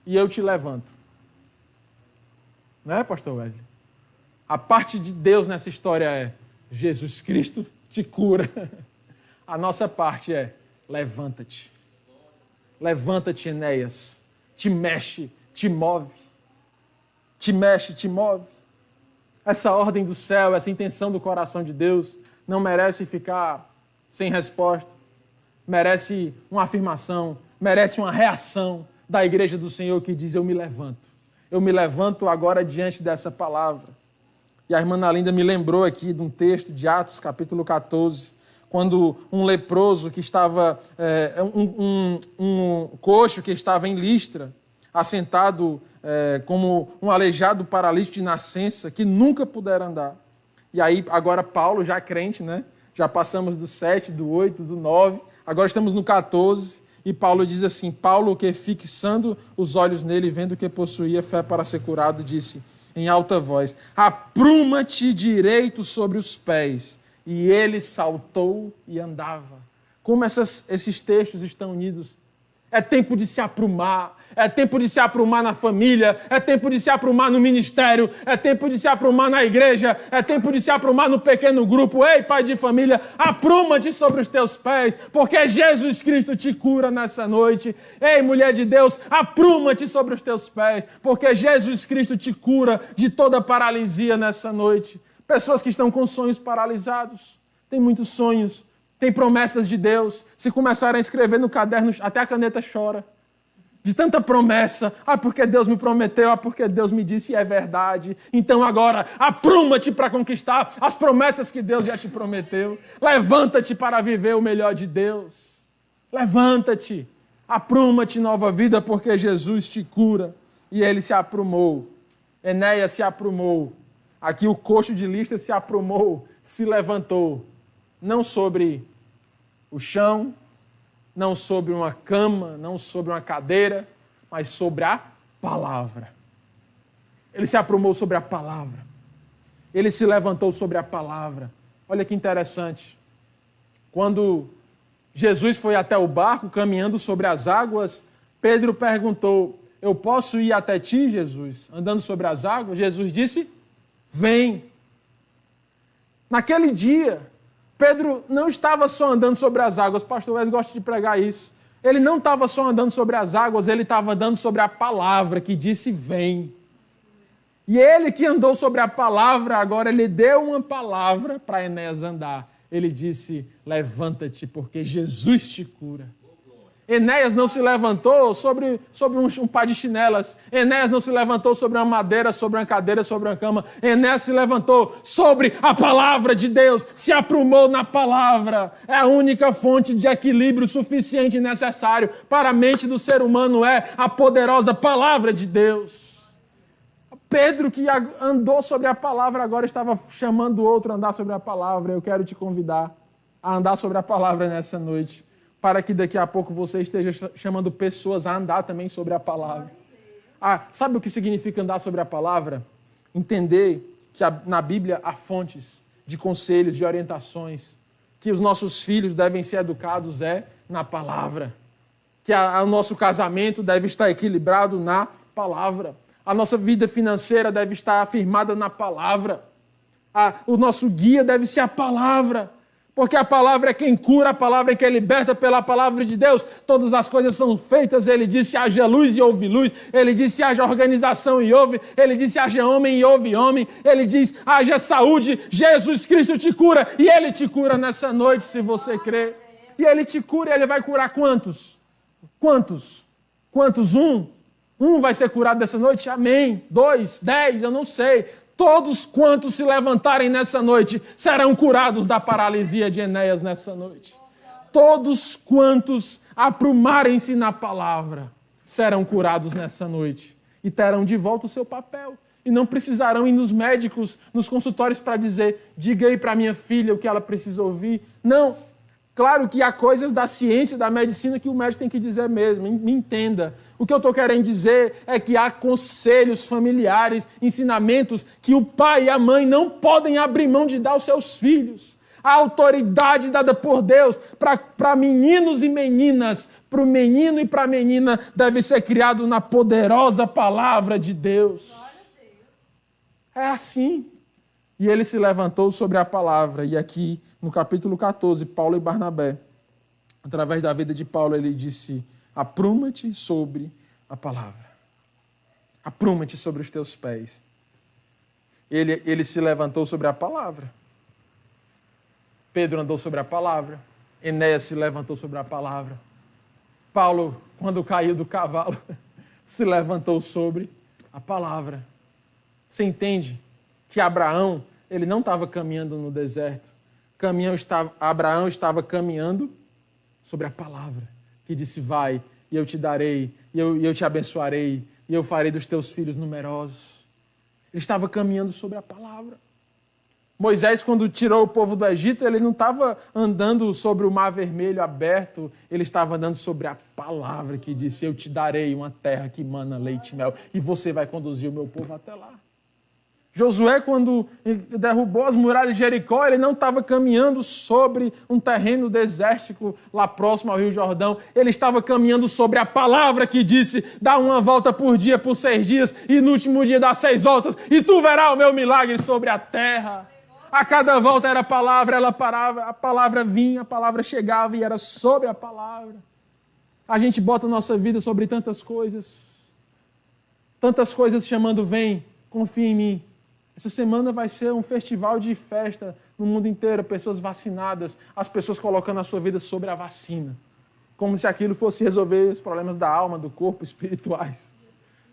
e eu te levanto. Não é, pastor Wesley? A parte de Deus nessa história é Jesus Cristo te cura. A nossa parte é levanta-te. Levanta-te, Enéas. Te mexe, te move. Te mexe, te move. Essa ordem do céu, essa intenção do coração de Deus não merece ficar sem resposta. Merece uma afirmação, merece uma reação da igreja do Senhor que diz, eu me levanto. Eu me levanto agora diante dessa palavra. E a irmã Nalinda me lembrou aqui de um texto de Atos, capítulo 14, quando um leproso que estava, um coxo que estava em Listra, assentado como um aleijado paralítico de nascença, que nunca pudera andar. E aí, agora Paulo, já crente, né? Já passamos do 7, do 8, do 9, agora estamos no 14, e Paulo diz assim, Paulo, que fixando os olhos nele, vendo que possuía fé para ser curado, disse em alta voz, apruma-te direito sobre os pés. E ele saltou e andava. Como esses textos estão unidos. É tempo de se aprumar. É tempo de se aprumar na família. É tempo de se aprumar no ministério. É tempo de se aprumar na igreja. É tempo de se aprumar no pequeno grupo. Ei, pai de família, apruma-te sobre os teus pés, porque Jesus Cristo te cura nessa noite. Ei, mulher de Deus, apruma-te sobre os teus pés, porque Jesus Cristo te cura de toda paralisia nessa noite. Pessoas que estão com sonhos paralisados, tem muitos sonhos, tem promessas de Deus. Se começarem a escrever no caderno, até a caneta chora. De tanta promessa, porque Deus me prometeu, porque Deus me disse e é verdade. Então agora, apruma-te para conquistar as promessas que Deus já te prometeu. Levanta-te para viver o melhor de Deus. Levanta-te, apruma-te nova vida, porque Jesus te cura. E ele se aprumou. Enéas se aprumou. Aqui o coxo de Listra se aprumou, se levantou, não sobre o chão, não sobre uma cama, não sobre uma cadeira, mas sobre a palavra. Ele se aprumou sobre a palavra. Ele se levantou sobre a palavra. Olha que interessante. Quando Jesus foi até o barco, caminhando sobre as águas, Pedro perguntou, eu posso ir até ti, Jesus, andando sobre as águas? Jesus disse, vem. Naquele dia, Pedro não estava só andando sobre as águas, o pastor Wes gosta de pregar isso. Ele não estava só andando sobre as águas, ele estava andando sobre a palavra que disse vem. E ele que andou sobre a palavra, agora ele deu uma palavra para Enéas andar. Ele disse, levanta-te, porque Jesus te cura. Enéas não se levantou sobre um par de chinelas. Enéas não se levantou sobre uma madeira, sobre uma cadeira, sobre uma cama. Enéas se levantou sobre a palavra de Deus, se aprumou na palavra. É a única fonte de equilíbrio suficiente e necessário para a mente do ser humano, é a poderosa palavra de Deus. Pedro, que andou sobre a palavra, agora estava chamando o outro a andar sobre a palavra. Eu quero te convidar a andar sobre a palavra nessa noite, para que daqui a pouco você esteja chamando pessoas a andar também sobre a palavra. Sabe o que significa andar sobre a palavra? Entender que na Bíblia há fontes de conselhos, de orientações, que os nossos filhos devem ser educados na palavra, que o nosso casamento deve estar equilibrado na palavra, a nossa vida financeira deve estar afirmada na palavra, o nosso guia deve ser a palavra, porque a palavra é quem cura, a palavra é quem liberta. Pela palavra de Deus todas as coisas são feitas. Ele disse, haja luz e houve luz. Ele disse, haja organização e houve. Ele disse, haja homem e houve homem. Ele diz, haja saúde. Jesus Cristo te cura e Ele te cura nessa noite, se você crer. E Ele te cura e Ele vai curar quantos? Quantos? Um vai ser curado dessa noite? Amém. 2, 10, eu não sei. Todos quantos se levantarem nessa noite serão curados da paralisia de Enéas nessa noite. Todos quantos aprumarem-se na palavra serão curados nessa noite e terão de volta o seu papel. E não precisarão ir nos médicos, nos consultórios para dizer, diga aí para minha filha o que ela precisa ouvir. Não. Claro que há coisas da ciência, da medicina que o médico tem que dizer mesmo, me entenda. O que eu estou querendo dizer é que há conselhos familiares, ensinamentos que o pai e a mãe não podem abrir mão de dar aos seus filhos. A autoridade dada por Deus para meninos e meninas, para o menino e para a menina, deve ser criado na poderosa palavra de Deus. É assim. E ele se levantou sobre a palavra. E aqui, no capítulo 14, Paulo e Barnabé, através da vida de Paulo, ele disse, apruma-te sobre a palavra. Apruma-te sobre os teus pés. Ele se levantou sobre a palavra. Pedro andou sobre a palavra. Enéas se levantou sobre a palavra. Paulo, quando caiu do cavalo, se levantou sobre a palavra. Você entende que Abraão, ele não estava caminhando no deserto. Abraão estava caminhando sobre a palavra, que disse, vai, e eu te darei, e eu te abençoarei, e eu farei dos teus filhos numerosos. Ele estava caminhando sobre a palavra. Moisés, quando tirou o povo do Egito, ele não estava andando sobre o mar vermelho aberto, ele estava andando sobre a palavra que disse, eu te darei uma terra que mana leite e mel, e você vai conduzir o meu povo até lá. Josué, quando derrubou as muralhas de Jericó, ele não estava caminhando sobre um terreno desértico lá próximo ao Rio Jordão. Ele estava caminhando sobre a palavra que disse, dá uma volta por dia, por 6 dias, e no último dia dá 6 voltas, e tu verás o meu milagre sobre a terra. A cada volta era a palavra, ela parava, a palavra vinha, a palavra chegava e era sobre a palavra. A gente bota a nossa vida sobre tantas coisas chamando, vem, confia em mim. Essa semana vai ser um festival de festa no mundo inteiro, pessoas vacinadas, as pessoas colocando a sua vida sobre a vacina, como se aquilo fosse resolver os problemas da alma, do corpo, espirituais.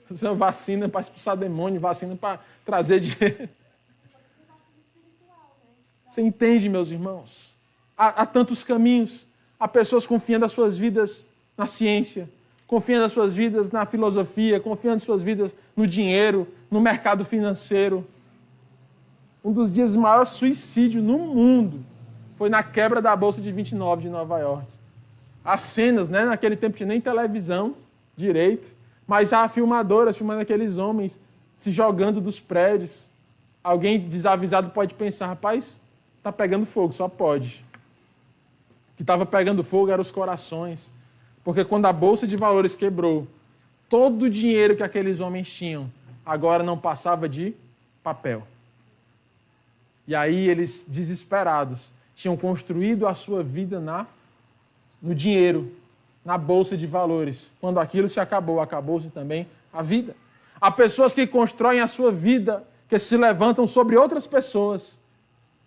Você é uma vacina para expulsar demônio, vacina para trazer dinheiro. Você entende, meus irmãos? Há tantos caminhos, há pessoas confiando as suas vidas na ciência, confiando as suas vidas na filosofia, confiando as suas vidas no dinheiro, no mercado financeiro. Um dos dias de maior suicídio no mundo foi na quebra da Bolsa de 29 de Nova York. As cenas, né? Naquele tempo tinha nem televisão direito, mas há filmadoras filmando aqueles homens se jogando dos prédios. Alguém desavisado pode pensar, rapaz, está pegando fogo, só pode. O que estava pegando fogo eram os corações. Porque quando a bolsa de valores quebrou, todo o dinheiro que aqueles homens tinham agora não passava de papel. E aí eles, desesperados, tinham construído a sua vida no dinheiro, na bolsa de valores. Quando aquilo se acabou, acabou-se também a vida. Há pessoas que constroem a sua vida, que se levantam sobre outras pessoas.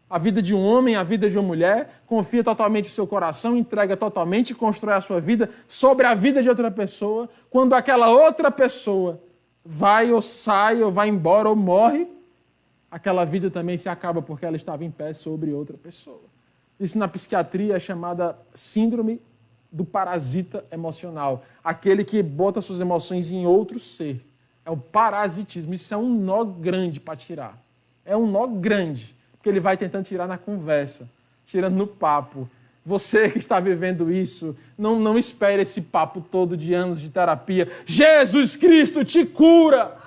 A vida de um homem, a vida de uma mulher, confia totalmente o seu coração, entrega totalmente e constrói a sua vida sobre a vida de outra pessoa. Quando aquela outra pessoa vai ou sai, ou vai embora, ou morre, aquela vida também se acaba porque ela estava em pé sobre outra pessoa. Isso na psiquiatria é chamada síndrome do parasita emocional. Aquele que bota suas emoções em outro ser. É o parasitismo. Isso é um nó grande para tirar. É um nó grande, porque ele vai tentando tirar na conversa, tirando no papo. Você que está vivendo isso, não espere esse papo todo de anos de terapia. Jesus Cristo te cura!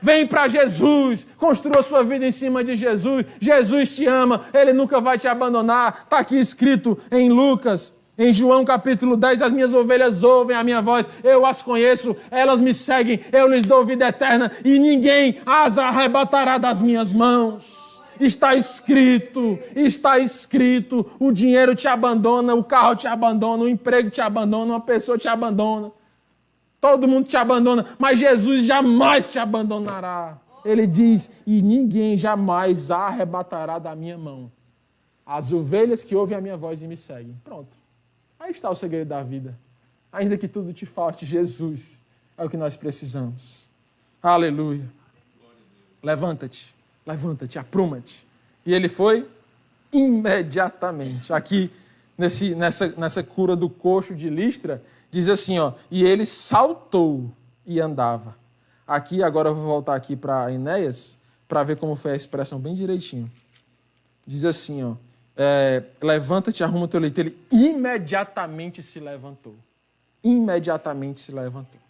Vem para Jesus, construa sua vida em cima de Jesus. Jesus te ama, Ele nunca vai te abandonar. Está aqui escrito em Lucas, em João capítulo 10, as minhas ovelhas ouvem a minha voz, eu as conheço, elas me seguem, eu lhes dou vida eterna e ninguém as arrebatará das minhas mãos. Está escrito, o dinheiro te abandona, o carro te abandona, o emprego te abandona, uma pessoa te abandona. Todo mundo te abandona, mas Jesus jamais te abandonará. Ele diz, e ninguém jamais a arrebatará da minha mão. As ovelhas que ouvem a minha voz e me seguem. Pronto. Aí está o segredo da vida. Ainda que tudo te falte, Jesus é o que nós precisamos. Aleluia. Levanta-te, apruma-te. E ele foi imediatamente. Aqui, nessa cura do coxo de Listra, diz assim, ó, e ele saltou e andava. Aqui, agora eu vou voltar aqui para Enéas, para ver como foi a expressão bem direitinho. Diz assim, ó, levanta-te, arruma o teu leito. Ele imediatamente se levantou. Imediatamente se levantou.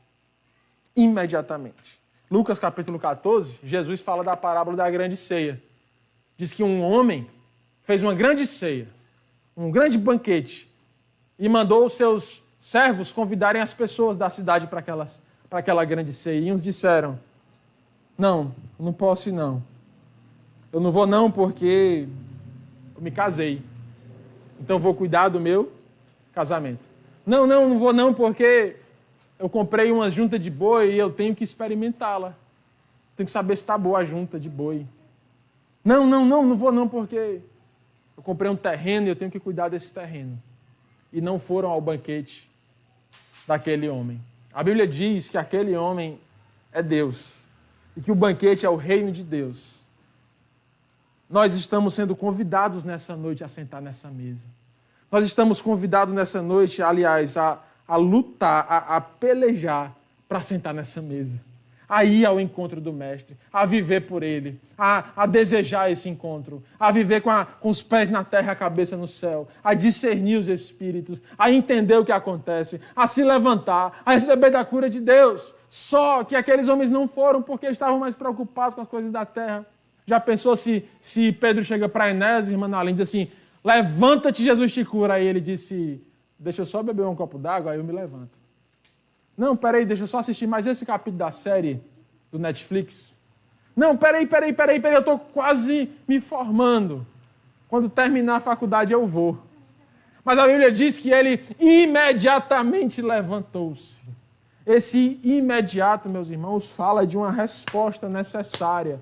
Imediatamente. Lucas capítulo 14, Jesus fala da parábola da grande ceia. Diz que um homem fez uma grande ceia, um grande banquete, e mandou os seus servos convidarem as pessoas da cidade para aquela grande ceia. E uns disseram, não posso ir não. Eu não vou não porque eu me casei. Então eu vou cuidar do meu casamento. Não vou não porque eu comprei uma junta de boi e eu tenho que experimentá-la. Tenho que saber se está boa a junta de boi. Não vou não porque eu comprei um terreno e eu tenho que cuidar desse terreno. E não foram ao banquete daquele homem. A Bíblia diz que aquele homem é Deus e que o banquete é o reino de Deus. Nós estamos sendo convidados nessa noite a sentar nessa mesa. Nós estamos convidados nessa noite, aliás, a lutar, a pelejar para sentar nessa mesa. A ir ao encontro do Mestre, a viver por Ele, a desejar esse encontro, a viver com os pés na terra e a cabeça no céu, a discernir os Espíritos, a entender o que acontece, a se levantar, a receber da cura de Deus. Só que aqueles homens não foram porque estavam mais preocupados com as coisas da terra. Já pensou se Pedro chega para Enéas, irmã Naline, e diz assim, levanta-te, Jesus te cura. Aí ele disse, deixa eu só beber um copo d'água, aí eu me levanto. Não, peraí, deixa eu só assistir mais esse capítulo da série do Netflix. Não, peraí, eu estou quase me formando. Quando terminar a faculdade eu vou. Mas a Bíblia diz que ele imediatamente levantou-se. Esse imediato, meus irmãos, fala de uma resposta necessária.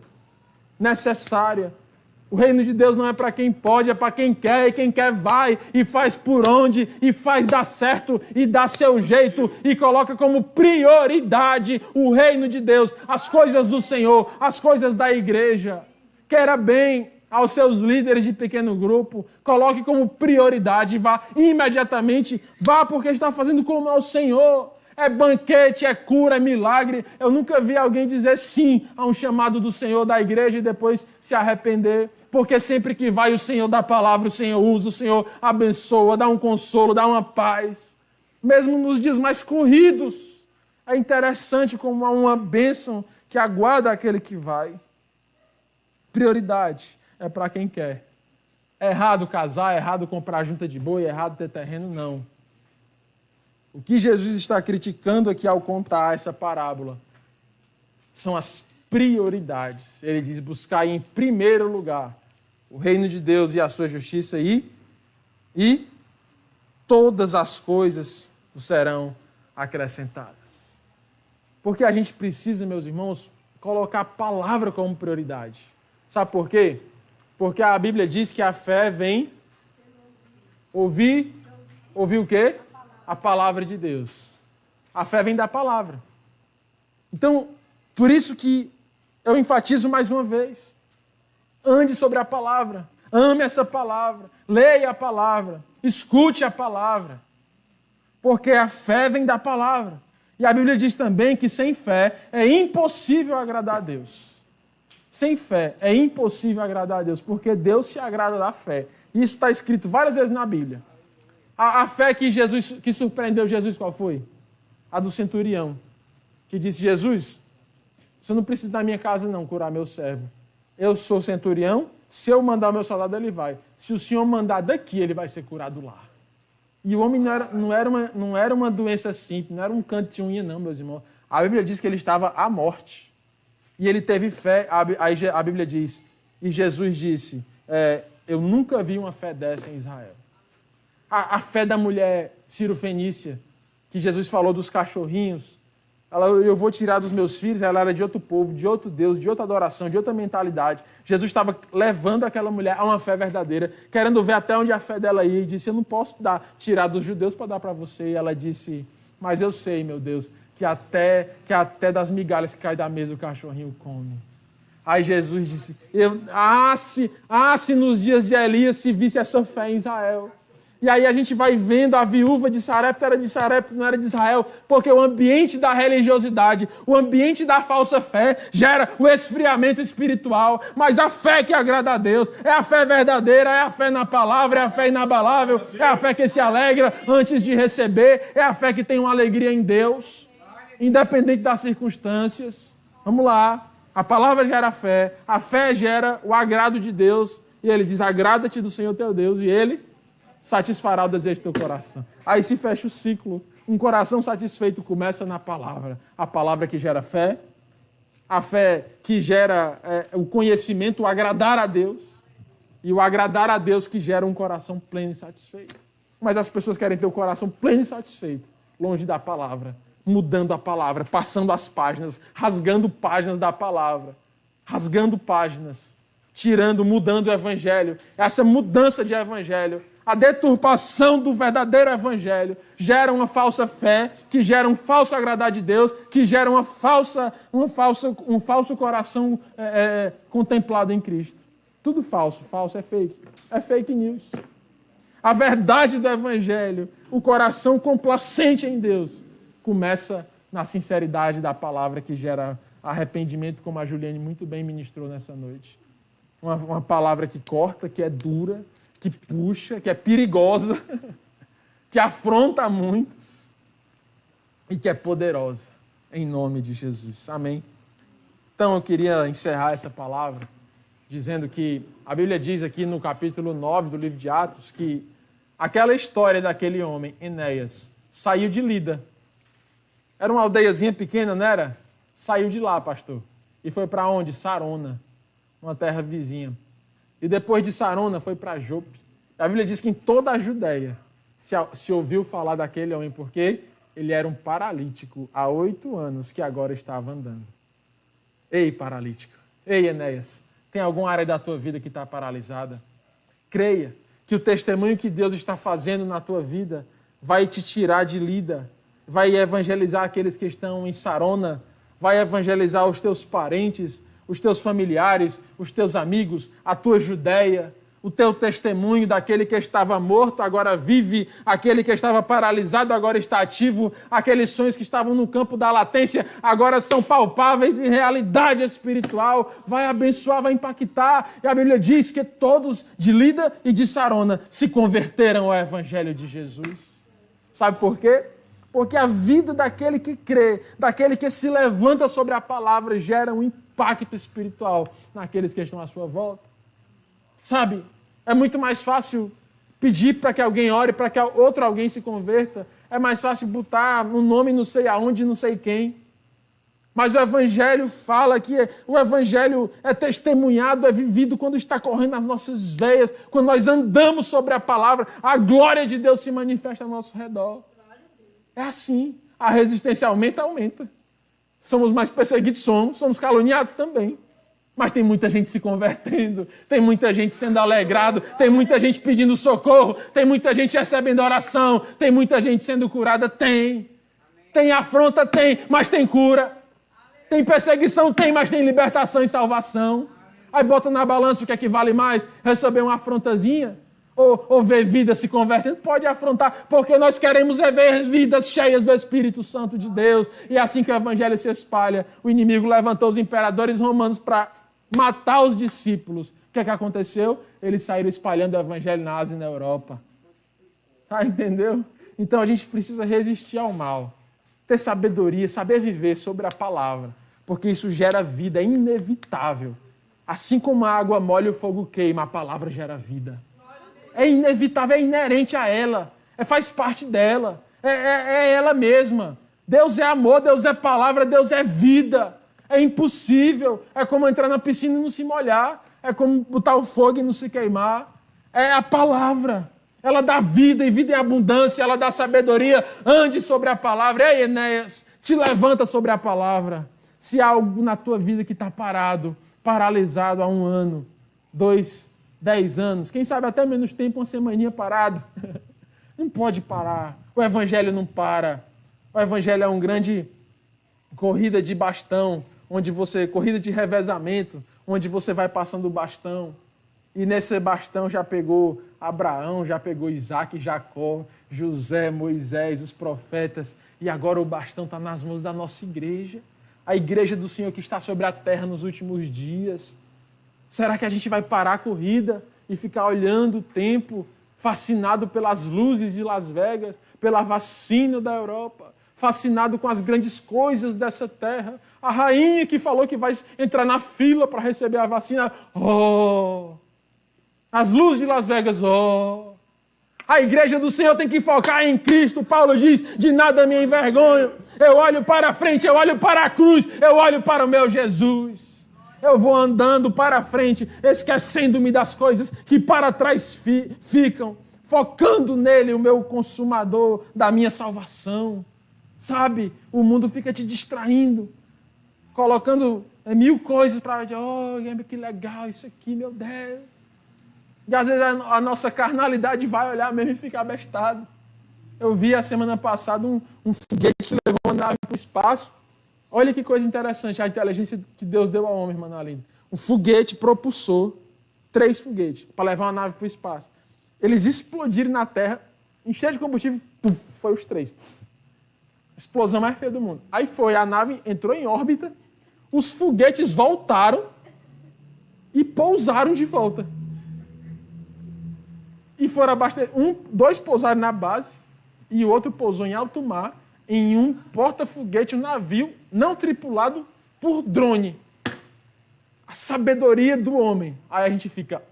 O reino de Deus não é para quem pode, é para quem quer, e quem quer vai e faz por onde, e faz dar certo, e dá seu jeito, e coloca como prioridade o reino de Deus, as coisas do Senhor, as coisas da igreja. Queira bem aos seus líderes de pequeno grupo, coloque como prioridade, vá imediatamente, vá porque está fazendo como ao Senhor. É banquete, é cura, é milagre. Eu nunca vi alguém dizer sim a um chamado do Senhor da igreja e depois se arrepender. Porque sempre que vai o Senhor dá palavra, o Senhor usa, o Senhor abençoa, dá um consolo, dá uma paz. Mesmo nos dias mais corridos, é interessante como há uma bênção que aguarda aquele que vai. Prioridade é para quem quer. É errado casar, é errado comprar junta de boi, é errado ter terreno, não. O que Jesus está criticando aqui ao contar essa parábola são as prioridades. Ele diz: buscar em primeiro lugar o reino de Deus e a sua justiça e todas as coisas serão acrescentadas. Porque a gente precisa, meus irmãos, colocar a palavra como prioridade. Sabe por quê? Porque a Bíblia diz que a fé vem ouvir o quê? A palavra de Deus. A fé vem da palavra. Então, por isso que eu enfatizo mais uma vez. Ande sobre a palavra. Ame essa palavra. Leia a palavra. Escute a palavra. Porque a fé vem da palavra. E a Bíblia diz também que sem fé é impossível agradar a Deus. Sem fé é impossível agradar a Deus, porque Deus se agrada da fé. Isso está escrito várias vezes na Bíblia. A fé que surpreendeu Jesus, qual foi? A do centurião, que disse: Jesus, você não precisa da minha casa não curar meu servo. Eu sou centurião, se eu mandar o meu soldado, ele vai. Se o Senhor mandar daqui, ele vai ser curado lá. E o homem não era uma doença simples, não era um canto de unha, não, meus irmãos. A Bíblia diz que ele estava à morte. E ele teve fé. Aí a Bíblia diz, e Jesus disse, eu nunca vi uma fé dessa em Israel. A fé da mulher Ciro-Fenícia, que Jesus falou dos cachorrinhos, eu vou tirar dos meus filhos, ela era de outro povo, de outro Deus, de outra adoração, de outra mentalidade. Jesus estava levando aquela mulher a uma fé verdadeira, querendo ver até onde a fé dela ia, e disse: eu não posso tirar dos judeus para dar para você. E ela disse: mas eu sei, meu Deus, que até das migalhas que caem da mesa o cachorrinho come. Aí Jesus disse: se nos dias de Elias se visse essa fé em Israel. E aí a gente vai vendo a viúva de Sarepta era de Sarepta, não era de Israel, porque o ambiente da religiosidade, o ambiente da falsa fé gera o esfriamento espiritual, mas a fé que agrada a Deus é a fé verdadeira, é a fé na palavra, é a fé inabalável, é a fé que se alegra antes de receber, é a fé que tem uma alegria em Deus, independente das circunstâncias. Vamos lá, a palavra gera a fé gera o agrado de Deus, e ele diz: agrada-te do Senhor teu Deus, e ele satisfará o desejo do teu coração. Aí se fecha o ciclo. Um coração satisfeito começa na palavra. A palavra que gera fé, a fé que gera o conhecimento, o agradar a Deus, e o agradar a Deus que gera um coração pleno e satisfeito. Mas as pessoas querem ter o coração pleno e satisfeito, longe da palavra, mudando a palavra, passando as páginas, rasgando páginas da palavra, rasgando páginas, mudando o evangelho. Essa mudança de evangelho, a deturpação do verdadeiro evangelho gera uma falsa fé, que gera um falso agradar de Deus, que gera um falso coração contemplado em Cristo. Tudo falso é fake. É fake news. A verdade do evangelho, o coração complacente em Deus, começa na sinceridade da palavra que gera arrependimento, como a Juliane muito bem ministrou nessa noite. Uma palavra que corta, que é dura, que puxa, que é perigosa, que afronta muitos e que é poderosa, em nome de Jesus. Amém? Então, eu queria encerrar essa palavra dizendo que a Bíblia diz aqui no capítulo 9 do livro de Atos que aquela história daquele homem, Enéas, saiu de Lida. Era uma aldeiazinha pequena, não era? Saiu de lá, pastor. E foi para onde? Sarona, uma terra vizinha. E depois de Sarona foi para Jope. A Bíblia diz que em toda a Judéia se ouviu falar daquele homem, porque ele era um paralítico há 8 anos que agora estava andando. Ei, paralítico. Ei, Enéas. Tem alguma área da tua vida que está paralisada? Creia que o testemunho que Deus está fazendo na tua vida vai te tirar de Lida, vai evangelizar aqueles que estão em Sarona, vai evangelizar os teus parentes, os teus familiares, os teus amigos, a tua Judéia, o teu testemunho daquele que estava morto, agora vive, aquele que estava paralisado, agora está ativo, aqueles sonhos que estavam no campo da latência, agora são palpáveis em realidade espiritual, vai abençoar, vai impactar. E a Bíblia diz que todos de Lida e de Sarona se converteram ao Evangelho de Jesus. Sabe por quê? Porque a vida daquele que crê, daquele que se levanta sobre a palavra, gera um impacto espiritual naqueles que estão à sua volta. Sabe, é muito mais fácil pedir para que alguém ore, para que outro alguém se converta. é mais fácil botar um nome não sei aonde, não sei quem. Mas o Evangelho fala que o Evangelho é testemunhado, é vivido quando está correndo nas nossas veias, quando nós andamos sobre a palavra, a glória de Deus se manifesta ao nosso redor. É assim. A resistência aumenta. Somos mais perseguidos, somos caluniados também. Mas tem muita gente se convertendo, tem muita gente sendo alegrado, tem muita gente pedindo socorro, tem muita gente recebendo oração, tem muita gente sendo curada, tem. Tem afronta, tem, mas tem cura. Tem perseguição, tem, mas tem libertação e salvação. Aí bota na balança o que é que vale mais, receber uma afrontazinha ou ver vidas se convertendo. Pode afrontar, porque nós queremos ver vidas cheias do Espírito Santo de Deus. E é assim que o Evangelho se espalha. O inimigo levantou os imperadores romanos para matar os discípulos. O que é que aconteceu? Eles saíram espalhando o Evangelho na Ásia e na Europa. Tá, entendeu? Então a gente precisa resistir ao mal. Ter sabedoria, saber viver sobre a palavra. Porque isso gera vida, é inevitável. Assim como a água molha e o fogo queima, a palavra gera vida. É inevitável, é inerente a ela. Faz parte dela. É ela mesma. Deus é amor, Deus é palavra, Deus é vida. É impossível. É como entrar na piscina e não se molhar. É como botar o fogo e não se queimar. É a palavra. Ela dá vida e vida em abundância. Ela dá sabedoria. Ande sobre a palavra. Ei, Enéas, te levanta sobre a palavra. Se há algo na tua vida que está paralisado há 1 ano, 2, 10 anos, quem sabe até menos tempo, uma semaninha parado. Não pode parar. O Evangelho não para. O Evangelho é uma grande corrida de bastão, corrida de revezamento, onde você vai passando o bastão. E nesse bastão já pegou Abraão, já pegou Isaac, Jacó, José, Moisés, os profetas. E agora o bastão está nas mãos da nossa igreja. A igreja do Senhor que está sobre a terra nos últimos dias. Será que a gente vai parar a corrida e ficar olhando o tempo, fascinado pelas luzes de Las Vegas, pela vacina da Europa, fascinado com as grandes coisas dessa terra? A rainha que falou que vai entrar na fila para receber a vacina, as luzes de Las Vegas, A igreja do Senhor tem que focar em Cristo. Paulo diz, de nada me envergonho. Eu olho para frente, eu olho para a cruz, eu olho para o meu Jesus. Eu vou andando para frente, esquecendo-me das coisas que para trás ficam, focando nele, o meu consumador da minha salvação. Sabe, o mundo fica te distraindo, colocando 1000 coisas para dizer, que legal isso aqui, meu Deus. E às vezes a nossa carnalidade vai olhar mesmo e ficar abestado. Eu vi a semana passada um foguete que levou uma nave para o espaço. Olha que coisa interessante, a inteligência que Deus deu ao homem, irmã Aline. Um foguete propulsor, 3 foguetes, para levar uma nave para o espaço. Eles explodiram na Terra, encheram de combustível, foi os 3. Explosão mais feia do mundo. Aí a nave entrou em órbita, os foguetes voltaram e pousaram de volta. E foram abastecer. 2 pousaram na base e o outro pousou em alto mar, em um porta-foguete, um navio não tripulado por drone. A sabedoria do homem. Aí a gente fica,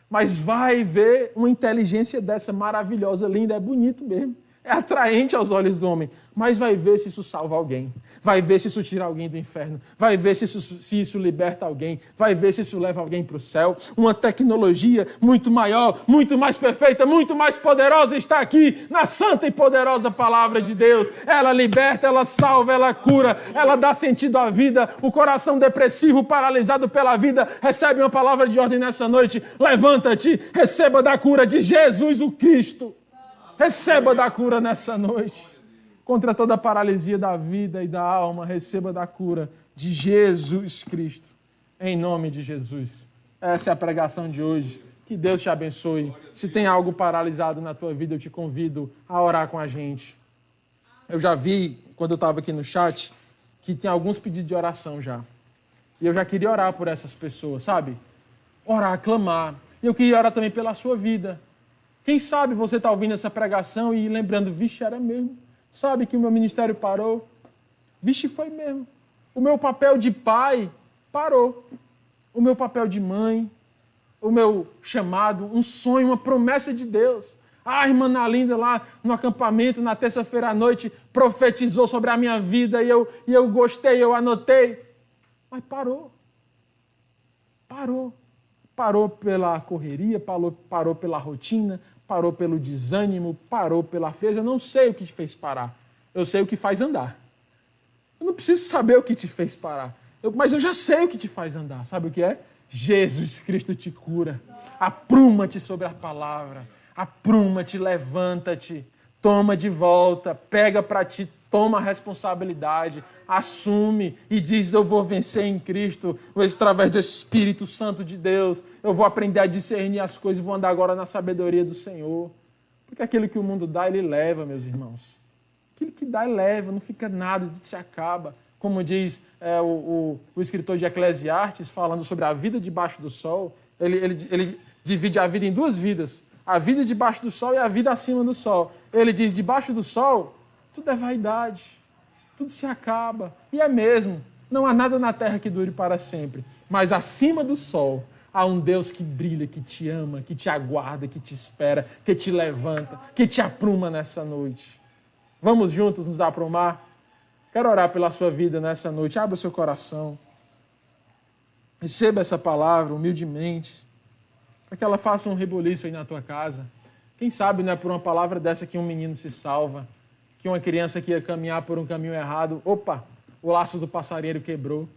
mas vai ver uma inteligência dessa maravilhosa, linda, é bonito mesmo. É atraente aos olhos do homem, mas vai ver se isso salva alguém, vai ver se isso tira alguém do inferno, vai ver se isso liberta alguém, vai ver se isso leva alguém para o céu. Uma tecnologia muito maior, muito mais perfeita, muito mais poderosa está aqui na santa e poderosa palavra de Deus. Ela liberta, ela salva, ela cura, ela dá sentido à vida. O coração depressivo, paralisado pela vida, recebe uma palavra de ordem nessa noite. Levanta-te, receba da cura de Jesus o Cristo. Receba da cura nessa noite. Contra toda a paralisia da vida e da alma, receba da cura de Jesus Cristo. Em nome de Jesus. Essa é a pregação de hoje. Que Deus te abençoe. Se tem algo paralisado na tua vida, eu te convido a orar com a gente. Eu já vi, quando eu estava aqui no chat, que tem alguns pedidos de oração já. E eu já queria orar por essas pessoas, sabe? Orar, clamar. E eu queria orar também pela sua vida. Quem sabe você está ouvindo essa pregação e lembrando, vixe, era mesmo. Sabe que o meu ministério parou? Vixe, foi mesmo. O meu papel de pai parou. O meu papel de mãe, o meu chamado, um sonho, uma promessa de Deus. A irmã Nalinda lá no acampamento, na terça-feira à noite, profetizou sobre a minha vida e eu gostei, eu anotei. Mas parou. Parou pela correria, parou pela rotina, parou pelo desânimo, parou pela frieza. Eu não sei o que te fez parar. Eu sei o que faz andar. Eu não preciso saber o que te fez parar. Mas eu já sei o que te faz andar. Sabe o que é? Jesus Cristo te cura. Apruma-te sobre a palavra. Apruma-te, levanta-te. Toma de volta, pega para ti, toma a responsabilidade, assume e diz: eu vou vencer em Cristo, através do Espírito Santo de Deus. Eu vou aprender a discernir as coisas e vou andar agora na sabedoria do Senhor. Porque aquilo que o mundo dá, ele leva, meus irmãos. Aquilo que dá, ele leva, não fica nada, tudo se acaba. Como diz o escritor de Eclesiastes, falando sobre a vida debaixo do sol, ele divide a vida em duas vidas. A vida debaixo do sol e a vida acima do sol. Ele diz, debaixo do sol, tudo é vaidade, tudo se acaba. E é mesmo, não há nada na terra que dure para sempre. Mas acima do sol, há um Deus que brilha, que te ama, que te aguarda, que te espera, que te levanta, que te apruma nessa noite. Vamos juntos nos aprumar? Quero orar pela sua vida nessa noite. Abra o seu coração. Receba essa palavra humildemente, para que ela faça um reboliço aí na tua casa. Quem sabe não é por uma palavra dessa que um menino se salva, que uma criança que ia caminhar por um caminho errado, opa, o laço do passarinheiro quebrou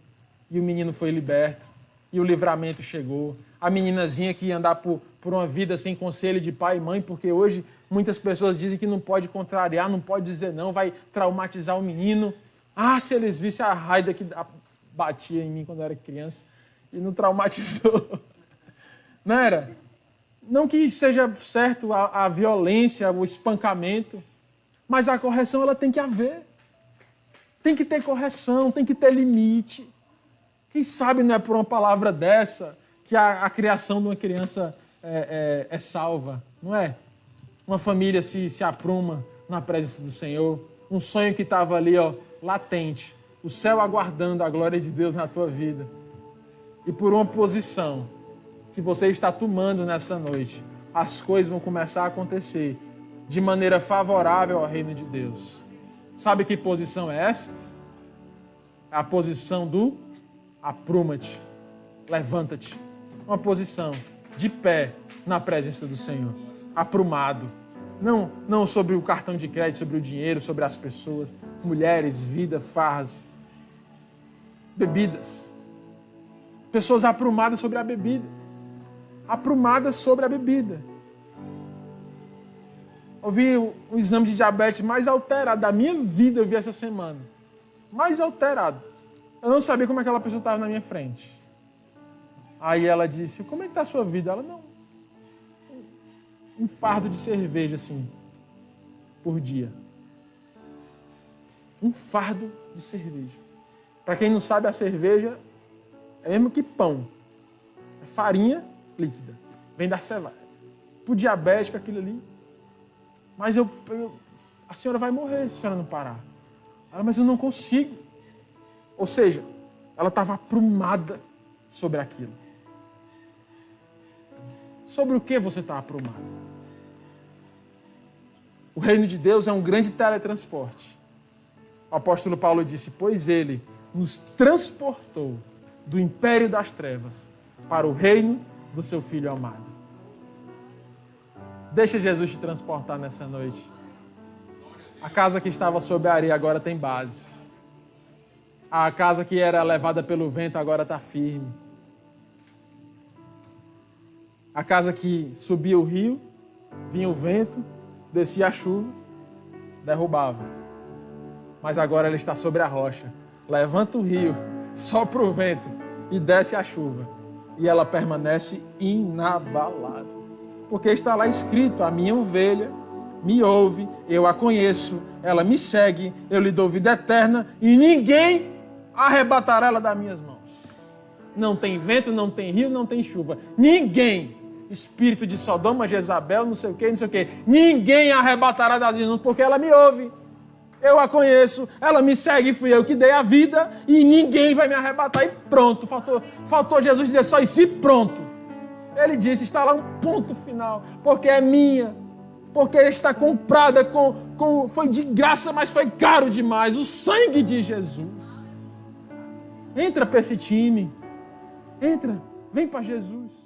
e o menino foi liberto e o livramento chegou. A meninazinha que ia andar por uma vida sem conselho de pai e mãe, porque hoje muitas pessoas dizem que não pode contrariar, não pode dizer não, vai traumatizar o menino. Ah, se eles vissem a raida que batia em mim quando eu era criança e não traumatizou. Não era? Não que seja certo a violência, o espancamento, mas a correção ela tem que haver. Tem que ter correção, tem que ter limite. Quem sabe não é por uma palavra dessa que a criação de uma criança é salva, não é? Uma família se apruma na presença do Senhor. Um sonho que estava ali, latente. O céu aguardando a glória de Deus na tua vida. E por uma posição que você está tomando nessa noite, as coisas vão começar a acontecer de maneira favorável ao reino de Deus. Sabe que posição é essa? É a posição do apruma-te, levanta-te. Uma posição de pé na presença do Senhor, aprumado. Não sobre o cartão de crédito, sobre o dinheiro, sobre as pessoas, mulheres, vida, farras, bebidas. Pessoas aprumadas sobre a bebida. Aprumadas sobre a bebida. Eu vi o exame de diabetes mais alterado da minha vida, eu vi essa semana. Mais alterado. Eu não sabia como aquela pessoa estava na minha frente. Aí ela disse, como é que está a sua vida? Ela, não. Um fardo de cerveja, assim, por dia. Um fardo de cerveja. Para quem não sabe, a cerveja é mesmo que pão. É farinha líquida. Vem da cevada. Pro diabético, aquilo ali. Mas a senhora vai morrer se a senhora não parar. Ela, mas eu não consigo. Ou seja, ela estava aprumada sobre aquilo. Sobre o que você está aprumado? O reino de Deus é um grande teletransporte. O apóstolo Paulo disse, pois ele nos transportou do império das trevas para o reino do seu Filho amado. Deixa Jesus te transportar nessa noite. A casa que estava sob a areia agora tem base. A casa que era levada pelo vento agora está firme. A casa que subia o rio, vinha o vento, descia a chuva, derrubava. Mas agora ela está sobre a rocha. Levanta o rio, sopra o vento e desce a chuva. E ela permanece inabalável. Porque está lá escrito, a minha ovelha me ouve, eu a conheço, ela me segue, eu lhe dou vida eterna e ninguém arrebatará ela das minhas mãos. Não tem vento, não tem rio, não tem chuva. Ninguém, espírito de Sodoma, Jezabel, não sei o quê, ninguém arrebatará das minhas mãos, porque ela me ouve. Eu a conheço, ela me segue, fui eu que dei a vida e ninguém vai me arrebatar. E pronto, faltou Jesus dizer só isso e pronto. Ele disse, está lá um ponto final, porque é minha. porque está comprada foi de graça, mas foi caro demais, o sangue de Jesus. Entra para esse time. Entra, vem para Jesus.